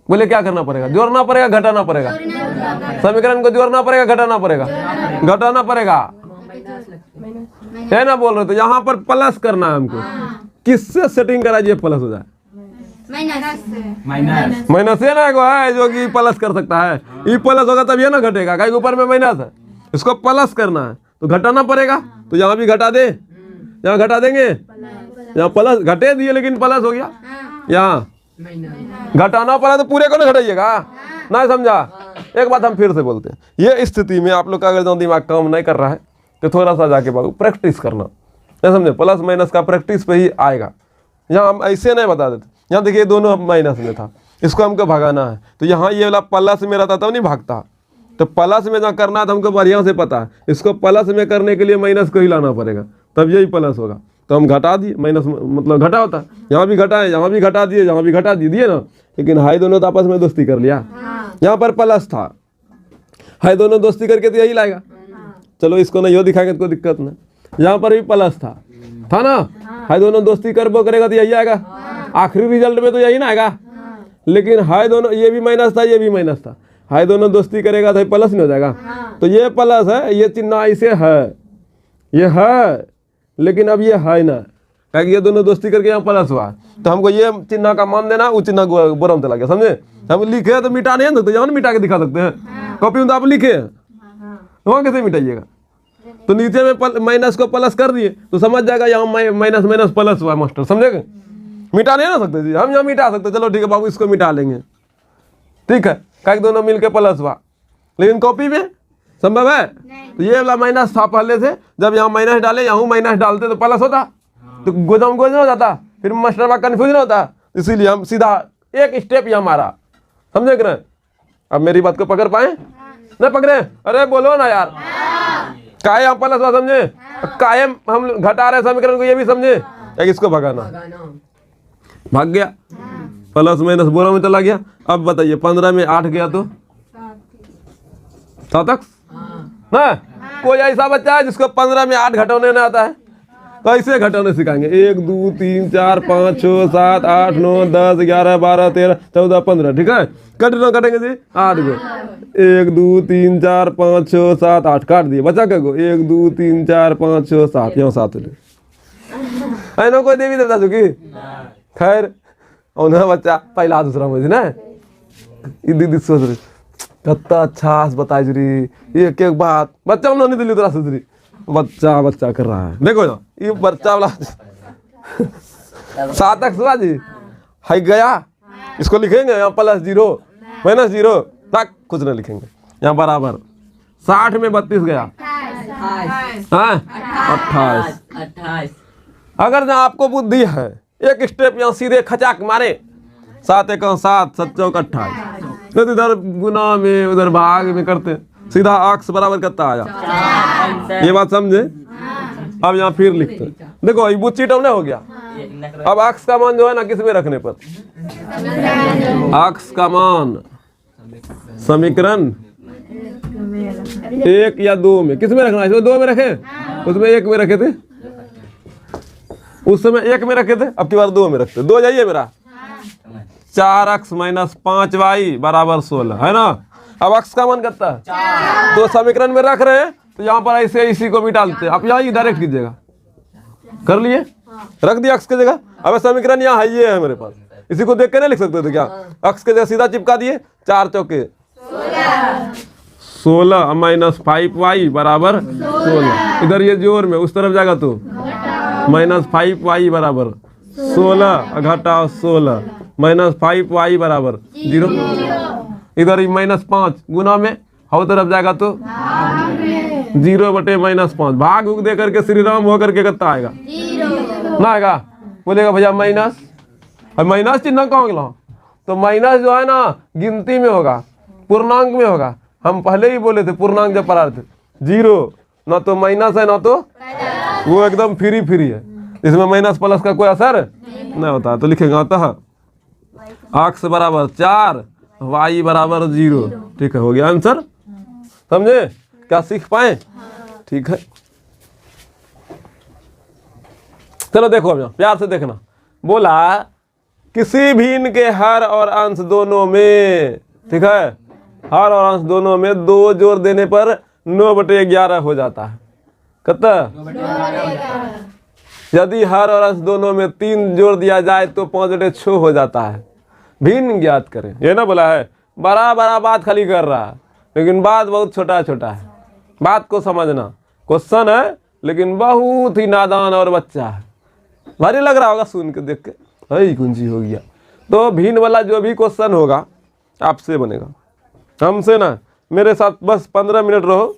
बोले क्या करना पड़ेगा? जोड़ना पड़ेगा, घटाना पड़ेगा। समीकरण को जोड़ना पड़ेगा, घटाना पड़ेगा, घटाना पड़ेगा, है ना बोल रहे? तो यहाँ पर प्लस करना है हमको। किससे सेटिंग करा ये प्लस हो जाए? माइनस है ना, है जो कि प्लस कर सकता है। ये प्लस होगा तब ये ना घटेगा, कहीं ऊपर में माइनस है, इसको प्लस करना है तो घटाना पड़ेगा। तो यहाँ भी घटा दे, यहाँ घटा देंगे, यहाँ प्लस घटे दिए लेकिन प्लस हो गया। यहाँ घटाना पड़ा तो पूरे को ना घटाइएगा, ना समझा? एक बात हम फिर से बोलते हैं, ये स्थिति में आप लोग का अगर जो दिमाग काम नहीं कर रहा है तो थोड़ा सा जाके बाबू प्रैक्टिस करना, नहीं समझे? प्लस माइनस का प्रैक्टिस पे ही आएगा। यहाँ हम ऐसे नहीं बता देते। यहाँ देखिए दोनों माइनस में था, इसको हमको भगाना है तो यहाँ ये वाला प्लस में रहता तब नहीं भागता। तो प्लस में जहाँ करना है तो हमको बढ़िया से पता है, इसको प्लस में करने के लिए माइनस को ही लाना पड़ेगा, तब यही प्लस होगा। तो हम घटा दिए, माइनस मतलब घटा होता है। यहाँ भी घटाए, यहाँ भी घटा दिए, यहाँ भी घटा दिए ना, लेकिन हाई दोनों तो आपस में दोस्ती कर लिया। यहाँ पर प्लस था, हाई दोनों दोस्ती करके तो यही लाएगा। चलो इसको नहीं हो दिखाएंगे तो कोई दिक्कत नहीं। यहाँ पर भी प्लस था ना, हाई दोनों दोस्ती कर वो करेगा तो यही आएगा, आखिरी रिजल्ट में तो यही ना आएगा। लेकिन हाई दोनों, ये भी माइनस था, ये भी माइनस था, हाई दोनों दोस्ती करेगा तो प्लस नहीं हो जाएगा। तो ये प्लस है, ये चिन्ह ऐसे है, ये है, लेकिन अब ये है ना, क्योंकि ये दोनों दोस्ती करके यहाँ प्लस हुआ। तो हमको ये चिन्ह का मान देना, वो चिन्ह बोरम चला गया, समझे? हम लिखे तो मिटा नहीं सकते, यहाँ मिटा के दिखा सकते हैं। कॉपी में तो आप लिखे वहाँ कैसे मिटाइएगा? तो नीचे में माइनस को प्लस कर दिए तो समझ जाएगा यहाँ माइनस माइनस प्लस हुआ मास्टर, समझेगा? मिटा नहीं ना सकते जी, हम यहाँ मिटा सकते। चलो ठीक है बाबू, इसको मिटा लेंगे, ठीक है, क्या दोनों मिलके प्लस हुआ। लेकिन कॉपी में संभव है? तो ये वाला माइनस था पहले से, जब यहाँ माइनस डाले यहाँ माइनस डालते तो प्लस होता, तो गोजम गोज हो जाता, फिर मास्टर का कन्फ्यूजन होता। इसीलिए हम सीधा एक स्टेप यहाँ मारा, समझे कि नहीं? अब मेरी बात को पकड़ पाए? नहीं पकड़े? अरे बोलो ना यार, काहे यहाँ प्लस हुआ, समझे? काहे हम घटा रहे समीकरण को, ये भी समझे? एक इसको भगाना, भाग गया, प्लस माइनस बोरा में चला गया। अब बताइए 15 में 8 गया तो 7 ना। कोई ऐसा बच्चा है जिसको 15 में 8 घटाने नहीं आता है? तो ऐसे घटाने सिखाएंगे। 1 2 3 4 5 6 7 8 9 10 11 12 13 14 15, ठीक है? कटेंगे जी 8 गो, 1 2 3 4 5 6 7 8 काट दिए, बचा क्या गो? 1 2 3 4 5 6 7, यहाँ 7 है ना। कोई देवी देवता चुकी खैर उन्हें बच्चा पहला दूसरा मुझे ना दीदी सोच रही कितना अच्छा बताई जरी एक एक बात। बच्चा उन्होंने दिल्ली तरह सोच रही, बच्चा कर रहा है, देखो ना ये बच्चा वाला 7 अक्स जी है गया। इसको लिखेंगे यहाँ प्लस 0 माइनस 0 तक कुछ नहीं लिखेंगे, यहाँ बराबर 60 में 32 गया, 28। अगर ना आपको बुद्धि है एक स्टेप यहाँ सीधे खचाक मारे, 7 1 7 7 चौक 28, तो इधर गुना में उधर भाग में करते सीधा अक्स बराबर कितना आया, ये बात समझे? अब यहाँ फिर लिखते देखो ये बुच्ची टर्म हो गया। अब अक्स का मान जो है ना किस में रखने पर, अक्स का मान समीकरण 1 या 2 में, किस में रखना है? इसमें 2 में रखे, उसमें 1 में रखे थे, उस समय 1 में रखे थे, अब की बार 2 में रखते। 2 जाइए मेरा 4 अक्स माइनस 5 वाई बराबर 16 है ना। अब अक्स का मान कितना है? तो समीकरण में रख रहे हैं तो यहाँ पर ऐसे इसी को भी डालते, आप यहाँ ही डायरेक्ट कीजिएगा, कर लिए, रख दिया अक्स की जगह। अब समीकरण यहाँ है, ये है मेरे पास, इसी को देख के नहीं लिख सकते थे क्या? अक्स के जगह सीधा चिपका दिए, 4 चौके 16 माइनस 5 वाई बराबर 16। इधर ये जोर में उस तरफ जाएगा तो माइनस 5 वाई बराबर 16 घटाओ 16 -5y बराबर 0। इधर ही -5 गुना में हर तरफ जाएगा तो 0/-5 भाग उग दे करके श्री राम होकर के कितना आएगा ना आएगा। बोलेगा भैया माइनस, अब माइनस चिन्ह कहाँ गया? तो माइनस जो है ना गिनती में होगा, पूर्णांक में होगा। हम पहले ही बोले थे पूर्णांक जब पढ़ा थे 0 ना तो माइनस है ना तो वो एकदम फ्री है, इसमें माइनस प्लस का कोई असर नहीं होता। तो लिखेगा अतः x बराबर 4 y बराबर 0। ठीक है, हो गया आंसर। समझे? क्या सीख पाए? ठीक है, चलो देखो अब प्यार से देखना। बोला किसी भिन्न के हर और अंश दोनों में, ठीक है, हर और अंश दोनों में 2 जोड़ देने पर 9/11 हो जाता है। कितना? यदि हर और अंश दोनों में 3 जोड़ दिया जाए तो 5/6 हो जाता है। भिन्न ज्ञात करें, ये ना बोला है। बड़ा बड़ा बात खाली कर रहा है, लेकिन बात बहुत छोटा छोटा है। बात को समझना, क्वेश्चन है लेकिन बहुत ही नादान और बच्चा है। भारी लग रहा होगा सुन के, देख के हई कुंजी हो गया। तो भिन्न वाला जो भी क्वेश्चन होगा आपसे बनेगा, हमसे ना। मेरे साथ बस 15 मिनट रहो,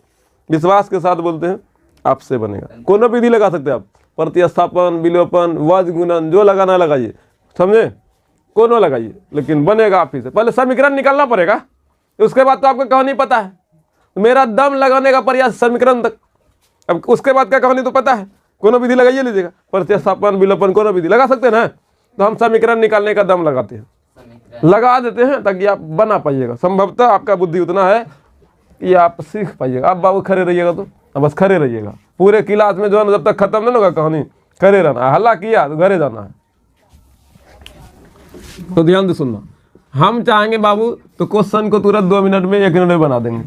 विश्वास के साथ बोलते हैं, आपसे बनेगा। कोनो विधि लगा सकते हैं आप, प्रतिस्थापन, विलोपन, वज, गुणन, जो लगाना लगाइए, समझे? कोनो लगाइए, लेकिन बनेगा आप ही से। पहले समीकरण निकालना पड़ेगा, उसके बाद तो आपको कहानी पता है। मेरा दम लगाने का प्रयास समीकरण तक, अब उसके बाद क्या कहानी तो पता है। कोनो विधि लगाइए लीजिएगा, प्रतिस्थापन, विलोपन, कोनो विधि लगा सकते हैं ना। तो हम समीकरण निकालने का दम लगाते हैं, लगा देते हैं ताकि आप बना पाइएगा। संभवतः आपका बुद्धि उतना है कि आप सीख पाइएगा। आप बाबू खड़े रहिएगा तो अब बस खड़े रहिएगा पूरे क्लास में, जो है ना, जब तक खत्म नहीं होगा कहानी, खड़े रहना है। हल्ला किया तो घरे जाना है। तो ध्यान से सुनना, हम चाहेंगे बाबू तो क्वेश्चन को तुरंत 2 मिनट में 1 मिनट में बना देंगे,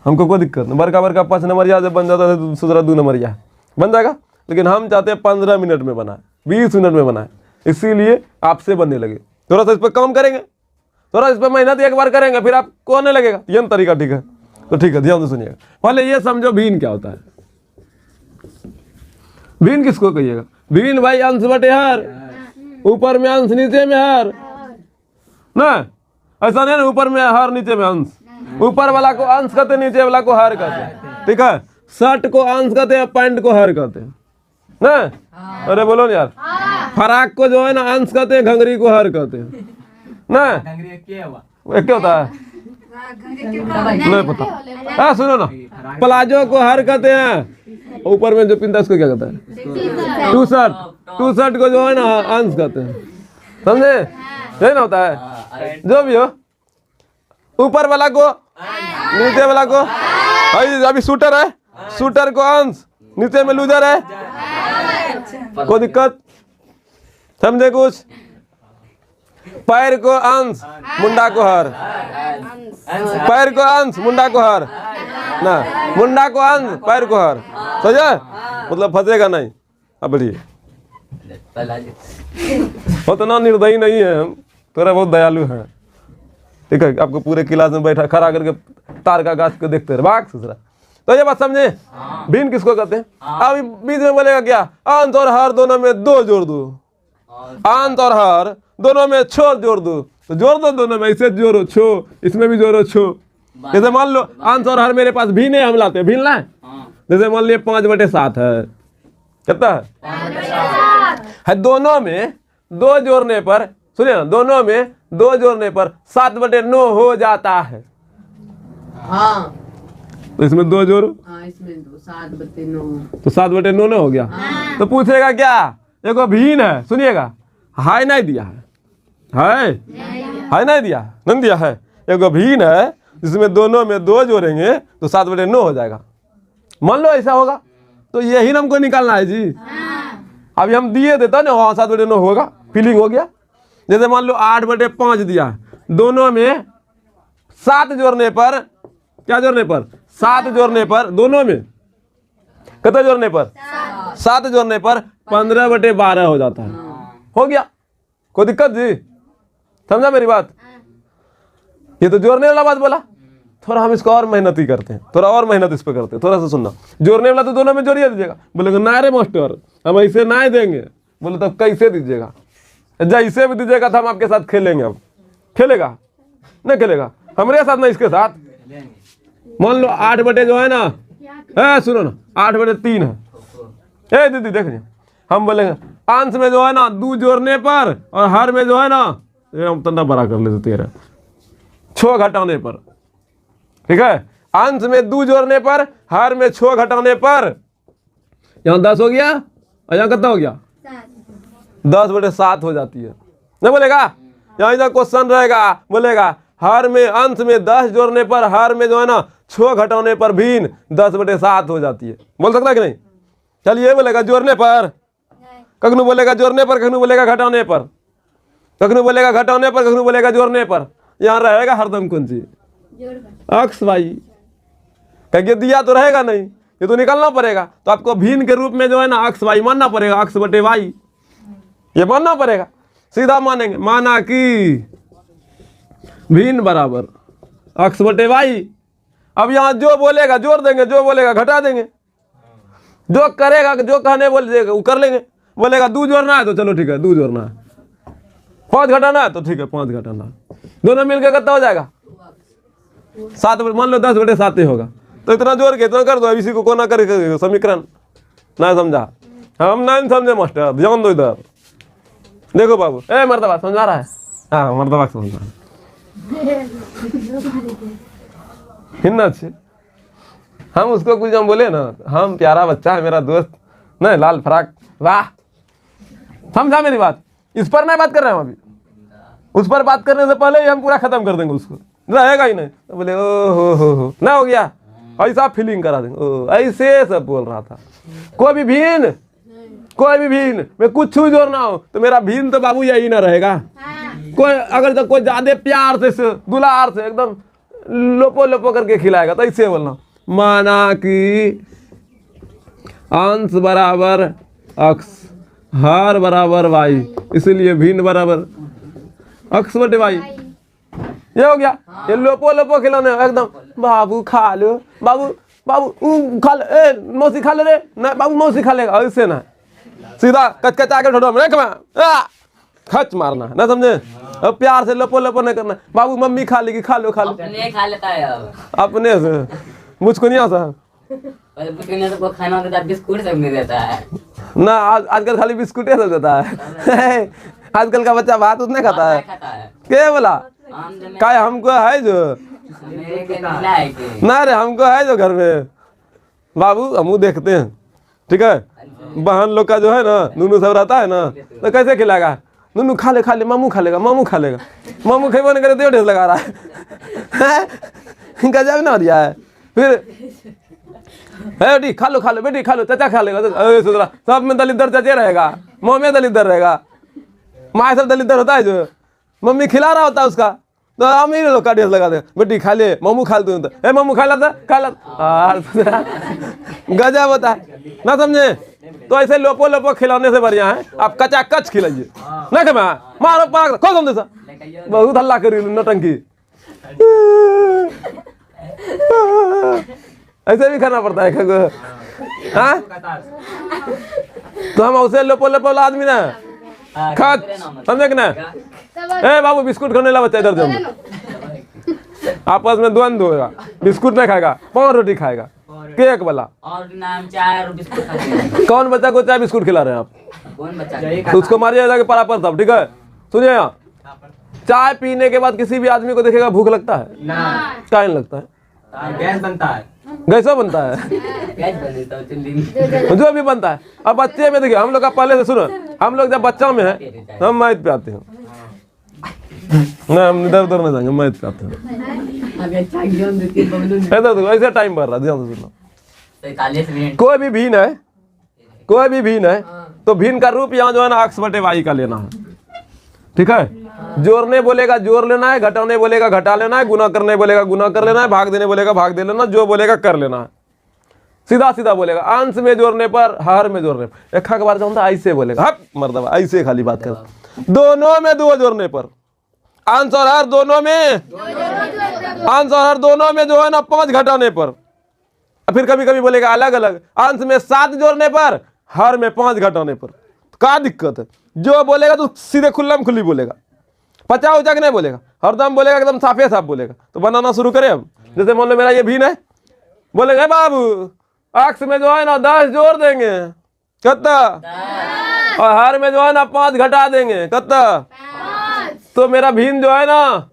हमको कोई दिक्कत नहीं। बड़का 5 नंबरिया जब बन जाता है तो दूसरा 2 नंबरिया बन जाएगा, लेकिन हम चाहते हैं 15 मिनट में बनाए, 20 मिनट में बनाए। इसीलिए आपसे बनने लगे। थोड़ा सा इस पर काम करेंगे, थोड़ा इस पर मेहनत एक बार करेंगे, फिर आपको आने लगेगा। ये तरीका ठीक है? तो ठीक है, ध्यान से सुनिएगा। पहले ये समझो भिन्न क्या होता है। भिन्न किसको कहिएगा? भिन्न भाई अंश बटे हर, ऊपर में अंश नीचे में हर ना, ऐसा नहीं ना ऊपर में हर नीचे में अंश। ऊपर वाला को अंश कहते, नीचे वाला को हर कहते, ठीक है। शर्ट को अंश कहते हैं, पैंट को हर कहते हैं ना। अरे बोलो ना यार, फराक को जो है ना अंश कहते हैं, घंगरी को हर कहते हैं ना। एक क्या होता है नहीं पता। हाँ सुनो ना, प्लाजो को हर कहते हैं, ऊपर में जो पिंता उसको क्या कहता है? टू शर्ट को जो है ना अंश कहते हैं, समझे? यही ना होता है। जो भी हो, ऊपर वाला को, नीचे वाला को। अभी शूटर है, शूटर को अंश, नीचे में लूजर है, कोई दिक्कत? समझे कुछ? पैर को अंश, मुंडा को हर, पैर को अंश, मुंडा को हर ना, मुंडा को अंश, पैर को हर। समझे? मतलब फंसेगा नहीं। अब बढ़िए, उतना निर्दयी नहीं है हम, थोड़ा बहुत दयालु है, ठीक है। आपको पूरे क्लास में बैठा खड़ा करके तार का गाछ को देखते रहे, भाग ससुरा। तो ये बात समझे? भिन्न किसको कहते हैं? अभी बीच में बोलेगा क्या? अंश और हर दोनों में 2 जोड़ दो, अंश और हर दोनों में 6 जोड़ दो। तो जोड़ दो दोनों में, इसे जोड़ो 6, इसमें भी जोड़ो 6। जैसे मान लो अंश और हर मेरे पास भिन्न है, हम लाते हैं। भिन्न लाए, जैसे मान लिया 5/7 है, कितना है? दोनों में 2 जोड़ने पर, सुनिए ना, दोनों में 2 जोड़ने पर 7/9 हो जाता है। हाँ, तो इसमें 2 जोड़ो, इसमें 7/9, तो 7/9 ना हो गया। तो पूछेगा क्या? देखो भिन्न है, सुनिएगा, हाय नहीं दिया है, हाय नहीं दिया, नहीं दिया है। एगो भिन्न है जिसमें दोनों में 2 जोड़ेंगे तो 7/9 हो जाएगा। मान लो ऐसा होगा, तो यही ना हमको निकालना है जी। अभी हम दिए देता ना, वहाँ 7/9 होगा, फीलिंग हो गया। जैसे मान लो 8/5 दिया, दोनों में 7 जोड़ने पर, क्या जोड़ने पर? 7 जोड़ने पर, दोनों में कितना जोड़ने पर? 7 जोड़ने पर 15/12 हो जाता है। हो गया, कोई दिक्कत जी? समझा मेरी बात? ये तो जोड़ने वाला बात बोला। थोड़ा हम इसको और मेहनती करते हैं, थोड़ा और मेहनत इस पर करते हैं। थोड़ा सा सुनना, जोड़ने वाला तो दोनों में जोड़िए दीजिएगा। बोलेंगे ना रे मास्टर, हम ऐसे ना देंगे, बोले तब कैसे दीजिएगा? जैसे भी दीजिएगा तो हम आपके साथ खेलेंगे। अब खेलेगा नहीं खेलेगा हमारे साथ ना इसके साथ? मान लो 8 बटे जो है ना, सुनो ना 8/3 है। ए दीदी देख हम बोलेंगे अंश में जो है ना 2 जोड़ने पर और हर में जो है ना, हम तन्ना बड़ा कर लेते 13, 6 घटाने पर। ठीक है, अंश में 2 जोड़ने पर हर में 6 घटाने पर यहाँ 10 हो गया और यहाँ कितना हो गया 10/7 हो जाती है। नहीं बोलेगा? यहाँ इधर क्वेश्चन रहेगा, बोलेगा हर में अंश में 10 जोड़ने पर हर में जो है ना 6 घटाने पर भिन्न 10/7 हो जाती है। बोल सकता है कि नहीं? चलिए बोलेगा जोड़ने पर, कखनू बोलेगा जोड़ने पर, कखनू बोलेगा घटाने पर, कखनू बोलेगा घटाने पर, कखनू बोलेगा जोड़ने पर। यहाँ रहेगा हरदम कौन सी? अक्स वाई। कहिए दिया तो रहेगा नहीं, ये तो निकालना पड़ेगा। तो आपको भिन्न के रूप में जो है ना अक्स वाई मानना पड़ेगा, अक्स बटे वाई ये मानना पड़ेगा। सीधा मानेंगे, माना कि भिन्न बराबर अक्स बटे वाई। अब यहाँ जो बोलेगा जोड़ देंगे, जो बोलेगा घटा देंगे, जो करेगा जो कहने बोल देगा वो कर लेंगे। बोलेगा 2 जोड़ना है तो चलो ठीक है 2 जोड़ना है, 5 घटाना है तो ठीक है 5 घटाना है, दोनों मिलकर कितना हो जाएगा 7। मान लो 10/7 ही होगा, तो इतना जोड़ के इतना कर दो। अब इसी को कोना कर समीकरण ना समझा, हम नहीं समझे मास्टर, ध्यान दो इधर। देखो बाबू, ए मर्दबा समझा रहा है? हाँ मर्दबा समझा रहा है। हिन्ना अच्छे हम उसको कुछ हम बोले ना, हम प्यारा बच्चा है मेरा दोस्त नहीं, लाल फ्राक, वाह समझा मेरी बात? इस पर मैं बात कर रहा हूँ अभी, उस पर बात करने से पहले ही हम पूरा खत्म कर देंगे, उसको रहेगा ही नहीं। तो बोले ओ हो ना हो गया, ऐसा फीलिंग करा देंगे। ओ ऐसे सब बोल रहा था। कोई भी भिन्न मैं कुछ जोड़ना हो तो मेरा भिन्न तो बाबू यही ना रहेगा। कोई अगर तो कोई ज्यादा प्यार से दुलार से एकदम लोपो लोपो करके खिलाएगा तो ऐसे बोलना, माना कि अंश बराबर अक्स, हर बराबर वाई, इसलिए भिन्न बराबर अक्स बटे वाई। ये हो गया। ये लोपो लोपो खिलाने एकदम बाबू खा लो, बाबू खा ले, ए मौसी खा ले रे, ना बाबू मौसी खा लेगा, ऐसे ना सीधा कचकचा के ठोडो में खच मारना है ना, समझे? अब प्यार से लपो लपो नहीं करना, बाबू मम्मी खा लेगी, खा लो अपने खा लेता है अपने से, मुझको नहीं आता तो खाना देता है, बिस्कुट सब नहीं देता है ना। आजकल खाली बिस्कुट सब देता है। आजकल का बच्चा भात उतने खाता है। क्या बोला? क्या हमको है जो ना रे, हमको है जो घर में बाबू, हम देखते हैं। ठीक है, बहन लोग का जो है ना नूनू सब रहता है ना, तो कैसे खिलाएगा? नूनू खा ले, मामू खा लेगा, मामू खेबो नहीं करे तो ढेर लगा रहा है। गजब ना दिया है। फिर बेटी खा लो बेटी खा लो, चाचा खा लेगा, सब में दलिद्दर चाचे रहेगा, मुँह में दलिद्दर रहेगा, माँ सब दलिद्दर होता है जो मम्मी खिला रहा होता है उसका, तो अमीर लोग का ढेर लगा दे, बेटी खा ले, मामू खा ले, तो मामू खा लाता गजब होता है ना, समझे? तो ऐसे लोपो लोपो खिलाने से बढ़िया है आप कचा कच खिलाइए ना, के मारो पाग खोल दम देसा, बहुत हल्ला करी नौटंकी। ऐसे भी करना पड़ता है। हाँ तो हम उसे लोपो लोपो आदमी ना खच, समझे कि ना? ए बाबू बिस्कुट खाने ला बच्चा, इधर जाओ। आपस में द्वंद्व होगा, बिस्कुट नहीं खाएगा, 5 रोटी खाएगा, केक वाला। और नाम चाय और बिस्कुट खाते। कौन बच्चा को चाय बिस्कुट खिला रहे हैं आप? कौन बच्चा? तो उसको मारिए जाके परापर साहब। ठीक है, सुनिए यहाँ, चाय पीने के बाद किसी भी आदमी को देखेगा भूख लगता है? क्या नहीं लगता है? गैस बनता है, गैसा बनता है, जो भी बनता है। अब बच्चे में देखिए, हम लोग का पहले से सुनो, हम लोग जब बच्चा में है हम मैथ पे आते हैं ना, हम इधर उधर नहीं जाएंगे, मैथ पे आते हैं। ऐसा टाइम बढ़ रहा है, ध्यान से सुनो। कोई भी भिन्न है तो भिन्न का रूप यहाँ जो है ना अक्स बटे वाई का लेना है। ठीक है, जोड़ने बोलेगा जोड़ लेना है, घटाने बोलेगा घटा लेना है, गुना करने बोलेगा गुना कर लेना है, भाग देने बोलेगा भाग दे लेना, जो बोलेगा कर लेना है। सीधा सीधा बोलेगा। अंश में जोड़ने पर, हर में जोड़ने पर, एक बार जानता ऐसे बोलेगा, हप मर्दबा ऐसे खाली बात कर। दोनों में 2 जोड़ने पर, अंश और हर दोनों में जो है ना 5 घटाने पर, फिर कभी कभी बोलेगा अलग अलग, अंश में 7 जोड़ने पर, हर में 5 घटाने पर। क्या दिक्कत है? जो बोलेगा तो सीधे खुल्लम खुल्ली बोलेगा, पचा उचा के नहीं बोलेगा, हरदम बोलेगा एकदम साफे साफ बोलेगा। तो बनाना शुरू करें अब। जैसे मान लो मेरा ये भीन है, बोलेगा बाबू अक्स में जो है ना 10 जोड़ देंगे, कितना, और हर में जो है ना 5 घटा देंगे, कितना। तो मेरा भीन जो है ना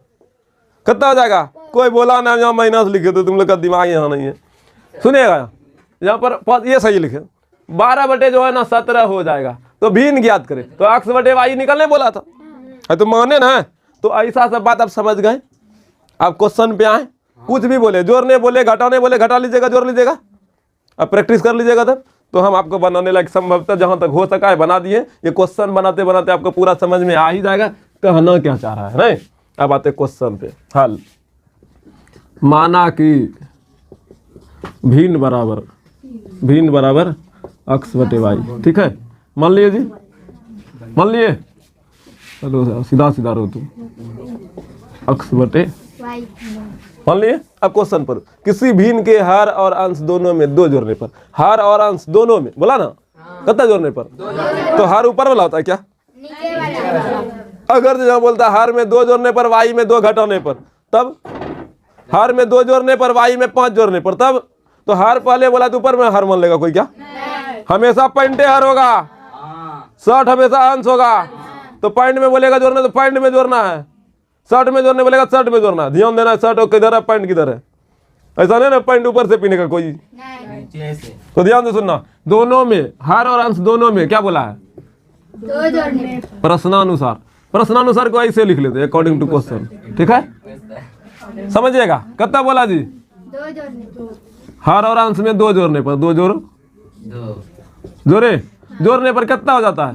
कितना हो जाएगा? कोई बोला ना, यहाँ माइनस लिखे तो तुम लोग का दिमाग यहाँ नहीं है। सुनिएगा यहाँ पर ये सही लिखे, 12 बटे जो है ना 17 हो जाएगा। तो भीन ज्ञात करे, तो अक्स बटे वाई निकलने बोला था, तो माने ना। तो ऐसा सब बात आप समझ गए। आप क्वेश्चन पे आए, कुछ भी बोले, जोड़ने बोले, घटाने बोले, घटा लीजिएगा, जोड़ लीजिएगा, अब प्रैक्टिस कर लीजिएगा तब। तो हम आपको बनाने लायक संभवतः जहां तक हो सका है बना दिए। ये क्वेश्चन बनाते बनाते आपको पूरा समझ में आ ही जाएगा कहना क्या चाह रहा है, नहीं। अब आते क्वेश्चन पे हल। माना कि भीन बराबर अक्स बटे वाई, ठीक है। मान लिए जी, मान लिए, चलो सीधा सीधा रहो तुम, अक्स बटे मान लिए। अब क्वेश्चन पर, किसी भीन के हर और अंश दोनों में 2 जोड़ने पर, हर और अंश दोनों में बोला ना, कितना जोड़ने पर? तो हर ऊपर वाला होता है क्या? अगर जहाँ बोलता है हर में 2 जोड़ने पर, वाई में 2 घटाने पर, तब हर में 2 जोड़ने पर, वाई में 5 जोड़ने पर, तब। तो हर पहले बोला तो ऊपर में हर मान लेगा कोई क्या? हमेशा पॉइंटे हर होगा, 60 हमेशा अंश होगा। तो पॉइंट में बोलेगा जोड़ना तो पॉइंट में जोड़ना है, 60 में जोड़ने बोलेगा 60 में जोड़ना। ध्यान देना, 60 किधर है, पॉइंट किधर है। ऐसा नहीं ना पॉइंट ऊपर से पीने का कोई। तो ध्यान से सुनना, दोनों में हर और अंश दोनों में क्या बोला है? 2 जोड़ने। प्रश्नानुसार को ऐसे लिख लेते अकॉर्डिंग टू क्वेश्चन, ठीक है। समझिएगा, कितना बोला जी? 2 जोड़ने। हर और अंश में 2 जोड़ने पर, 2 जोड़ो, जोड़ने पर कितना हो जाता है?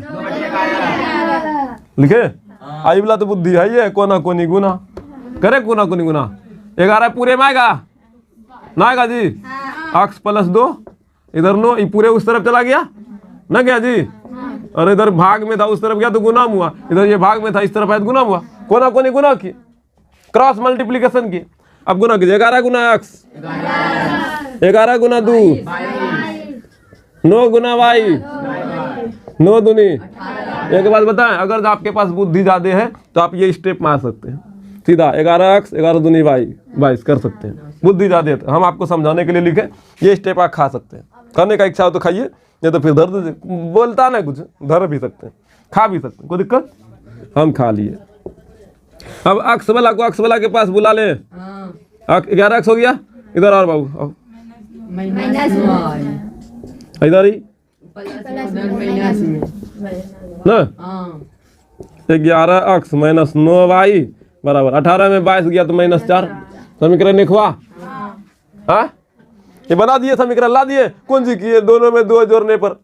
लिखे आई वाला तो बुद्धि है ये, कोना कोनी गुना करे, कोना कोनी गुना 11 पूरे में आएगा ना, आएगा जी। अक्स प्लस 2 इधर 9, ये पूरे उस तरफ चला गया ना, क्या जी। और इधर भाग में था उस तरफ गया तो गुना हुआ, इधर ये भाग में था इस तरफ आया तो गुना हुआ। कोना कोनी गुना की, क्रॉस मल्टीप्लीकेशन की। अब गुना कीजिए, 11 गुना अक्स, 11 गुना 2, 9 गुना वाई, 9 दूनी। एक बात बताएं, अगर आपके पास बुद्धि ज्यादा है तो आप ये स्टेप मार सकते हैं सीधा, 11 अक्स 11 दूनी वाई 22 कर सकते हैं। बुद्धि ज्यादा है, हम आपको समझाने के लिए लिखे, ये स्टेप आप खा सकते हैं। खाने का इच्छा हो तो खाइए, नहीं तो फिर दर्द बोलता ना कुछ, धर भी सकते हैं, खा भी सकते हैं, कोई दिक्कत। हम खा लिए। अब अक्स वाला को अक्स वाला के पास बुला ले। 11 अक्स हो गया, इधर और बाबू इधर ही ना, 11 अक्स माइनस 9 वाई बराबर 18 में 22 गया तो -4। समीकरण लिखवा, हाँ ये बना दिए समीकरण, ला दिए। कौन सी किए? दोनों में 2 जोड़ने पर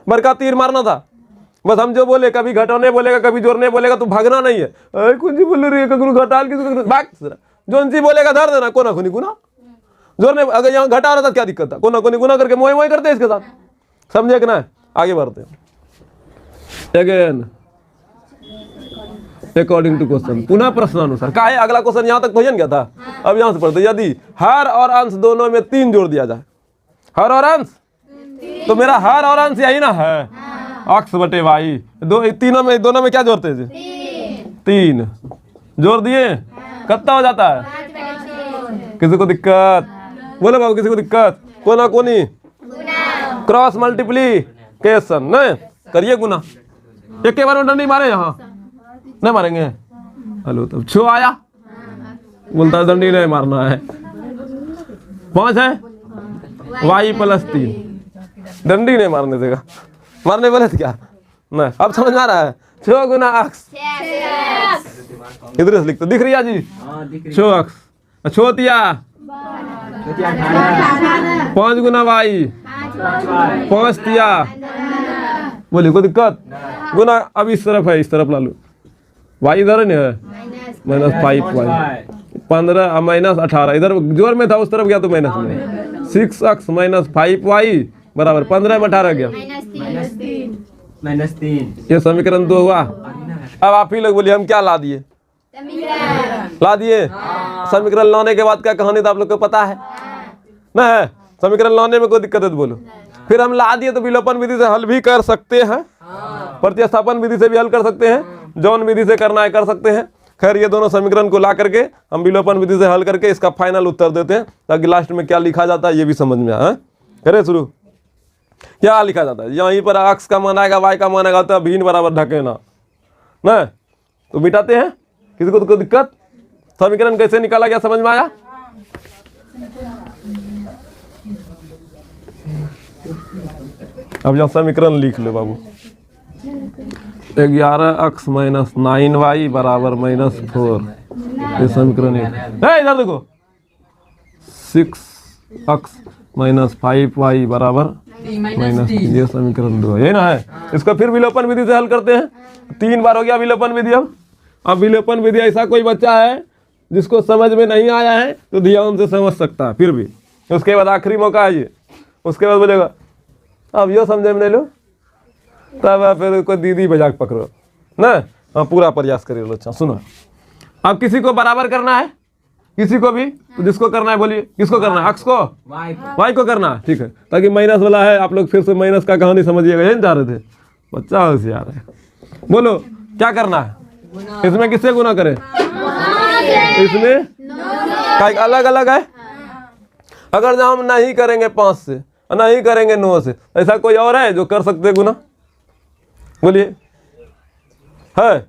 बड़का तीर मारना था बस। हम जो बोले, कभी घटाने बोलेगा कभी जोड़ने बोलेगा तो भागना नहीं है। कौन सी बोल रही है, कभी घटा भाग, जो सी बोलेगा धर देना, कोना कोनी गुना। जोड़ने अगर यहाँ घटा रहा था क्या दिक्कत था? कोना कोनी गुना करके मोए मोए करते इसके साथ, समझे कि ना। आगे बढ़ते अगेन अकॉर्डिंग टू क्वेश्चन, पुनः प्रश्नानुसार। का है अगला क्वेश्चन यहाँ तक क्वेश्चन क्या था? अब यहाँ से पढ़ते, यदि हर और अंश दोनों में 3 जोड़ दिया जाए, हर और अंश, तो मेरा हर और अंश यही ना है, अक्स बटे वाई। तीनों में दोनों में क्या जोड़ते हैं? 3 जोड़ दिए, कितना हो जाता है? किसी को दिक्कत? बोले बाबू किसी को दिक्कत? कोना कोनी, क्रॉस मल्टीप्लीकेशन नहीं करिए, गुना। एक के बार में डंडी मारे, यहाँ नहीं मारेंगे। हेलो तब 6 आया, बोलता है डंडी नहीं मारना है। 5 है, वाई प्लस 3, डंडी नहीं मारने देगा, मारने बोले तो क्या नहीं। अब समझ आ रहा है? 6 गुना अक्स, इधर से लिखते दिख रही है जी, 6 अक्स, छोतिया 5 गुना वाई, 5 तिया, बोले कोई दिक्कत? गुना अब इस तरफ है, इस तरफ ला लो, वाई इधर नहीं है, -5 वाई, 15 -18 इधर जोर में था उस तरफ गया तो माइनस में। 6 अक्स -5 वाई बराबर 15 में 18 गया -3। ये समीकरण 2 हुआ। अब आप ही लोग बोलिए हम क्या ला दिए? ला दिए। समीकरण लाने के बाद क्या कहानी था आप लोग को पता है ना? है समीकरण लाने में कोई दिक्कत है तो बोलो। फिर हम ला दिए तो विलोपन विधि से हल भी कर सकते हैं, प्रतिस्थापन विधि से भी हल कर सकते हैं, जौन विधि से करना है कर सकते हैं। खैर ये दोनों समीकरण को ला करके हम विलोपन विधि से हल करके इसका फाइनल उत्तर देते हैं, ताकि लास्ट में क्या लिखा जाता है ये भी समझ में आए। करें शुरू। क्या लिखा जाता है, यहीं पर x का मान आएगा, y का मान आएगा, तो भिन्न बराबर ढकेना ना, तो मिटाते हैं। किसी को तो कोई दिक्कत? समीकरण कैसे निकाला गया समझ में आया? अब यहाँ समीकरण लिख लो बाबू। 11x माइनस 9y बराबर -4, ये समीकरण है। इधर देखो 6x माइनस 5y बराबर माइनस, ये समीकरण 2 है ना है। इसको फिर विलोपन विधि से हल करते हैं। 3 बार हो गया विलोपन विधि। अब विलोपन विधि ऐसा कोई बच्चा है जिसको समझ में नहीं आया है तो ध्यान से समझ सकता है फिर भी। उसके बाद आखिरी मौका है ये, उसके बाद बोलेगा अब यो समझे में नहीं लो, तब आप फिर कोई दीदी मजाक पकड़ो ना। हाँ पूरा प्रयास करिए। अच्छा सुनो, अब किसी को बराबर करना है, किसी को भी, तो जिसको करना है बोलिए। किसको करना है? अक्स को, वाई को करना है, ठीक है। ताकि माइनस वाला है, आप लोग फिर से माइनस का कहानी समझिएगा, यही जा रहे थे। बच्चा होशियार है। बोलो क्या करना है? इसमें किससे गुना करें? इसमें का अलग अलग है। अगर जो हम नहीं करेंगे 5 से, नहीं करेंगे 9 से, ऐसा कोई और है जो कर सकते गुना? बोलिए है?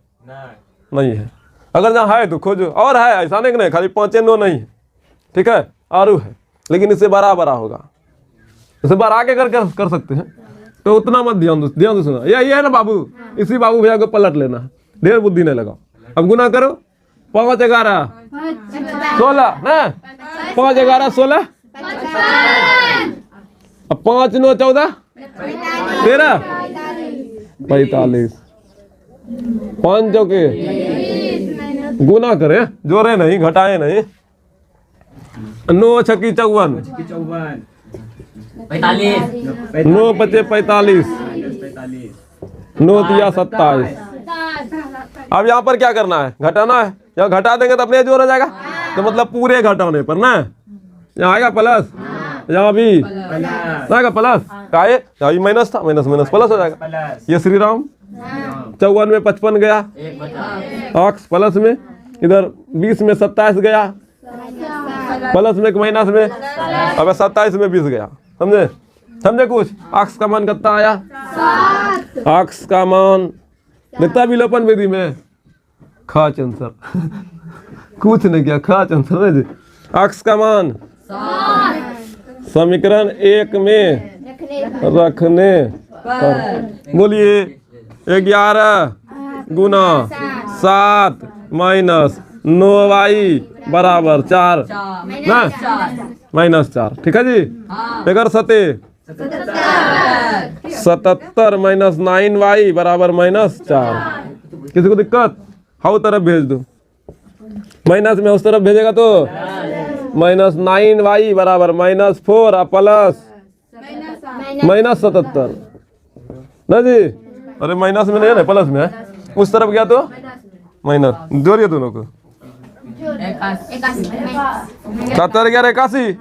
नहीं है। अगर जहाँ है तो खोजो, और है, ऐसा नहीं खाली 5 9 नहीं है, ठीक है, और है, लेकिन इससे बड़ा बड़ा होगा, इससे बड़ा के कर सकते हैं। तो उतना मत ध्यान दो सुना। ये है ना बाबू, इसी बाबू भैया को पलट लेना, ढेर बुद्धि नहीं लगाओ। अब गुना करो, 5 11 16 ना, 5 11 16, अब 5 9 14 13 45, 5 चौके गुना करे, जोड़े नहीं, घटाए नहीं। 9 छक्की 54, 9 5 45, 9 तिया 27। अब यहाँ पर क्या करना है? घटाना है। यहाँ घटा देंगे तो अपने जोड़ हो जाएगा, तो मतलब पूरे घटाने पर ना, यहाँ आएगा प्लस, यहाँ भी आएगा प्लस, का है माइनस था, माइनस माइनस प्लस हो जाएगा। ये श्री राम 54 में 55 गया, अक्स प्लस में, इधर 20 में 27 गया, प्लस में माइनस में, अब 27 में 20 गया। समझे? समझे कुछ? अक्स का मान कितना आया? अक्स का मान देखता विलोपन विधि में खाच आंसर कुछ नहीं किया, खाच आंसर है जी। अक्स का मान समीकरण 1 में रखने पर, बोलिए 11 गुना 7 माइनस 9y बराबर 4 ना, -4, ठीक है जी। अगर 77 माइनस 9y बराबर -4। किसी को दिक्कत? हाउ तरफ भेज दो, माइनस में उस तरफ भेजेगा तो -9y बराबर -4 और प्लस -77 ना जी। अरे माइनस में नहीं है ना, प्लस में है, उस तरफ गया तो माइनस, जोड़िए दोनों को। 81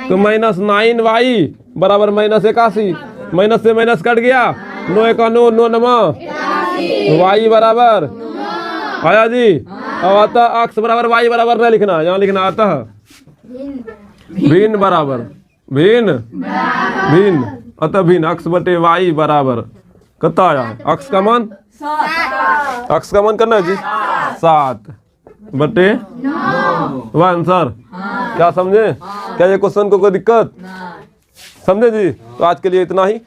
तो -9y बराबर -81, माइनस से माइनस कट गया, 9 1 9 9 9 y बराबर आया जी। अब आता अक्स बराबर y बराबर नहीं लिखना, यहाँ लिखना आता है भिन्न बराबर भिन्न अतः भिन्न अक्स बटे y बराबर कितना आया? अक्स का मान, अक्स का मान करना है जी 7 बटे 1 आंसर। क्या समझे? क्या ये क्वेश्चन को कोई दिक्कत? समझे जी? तो आज के लिए इतना ही।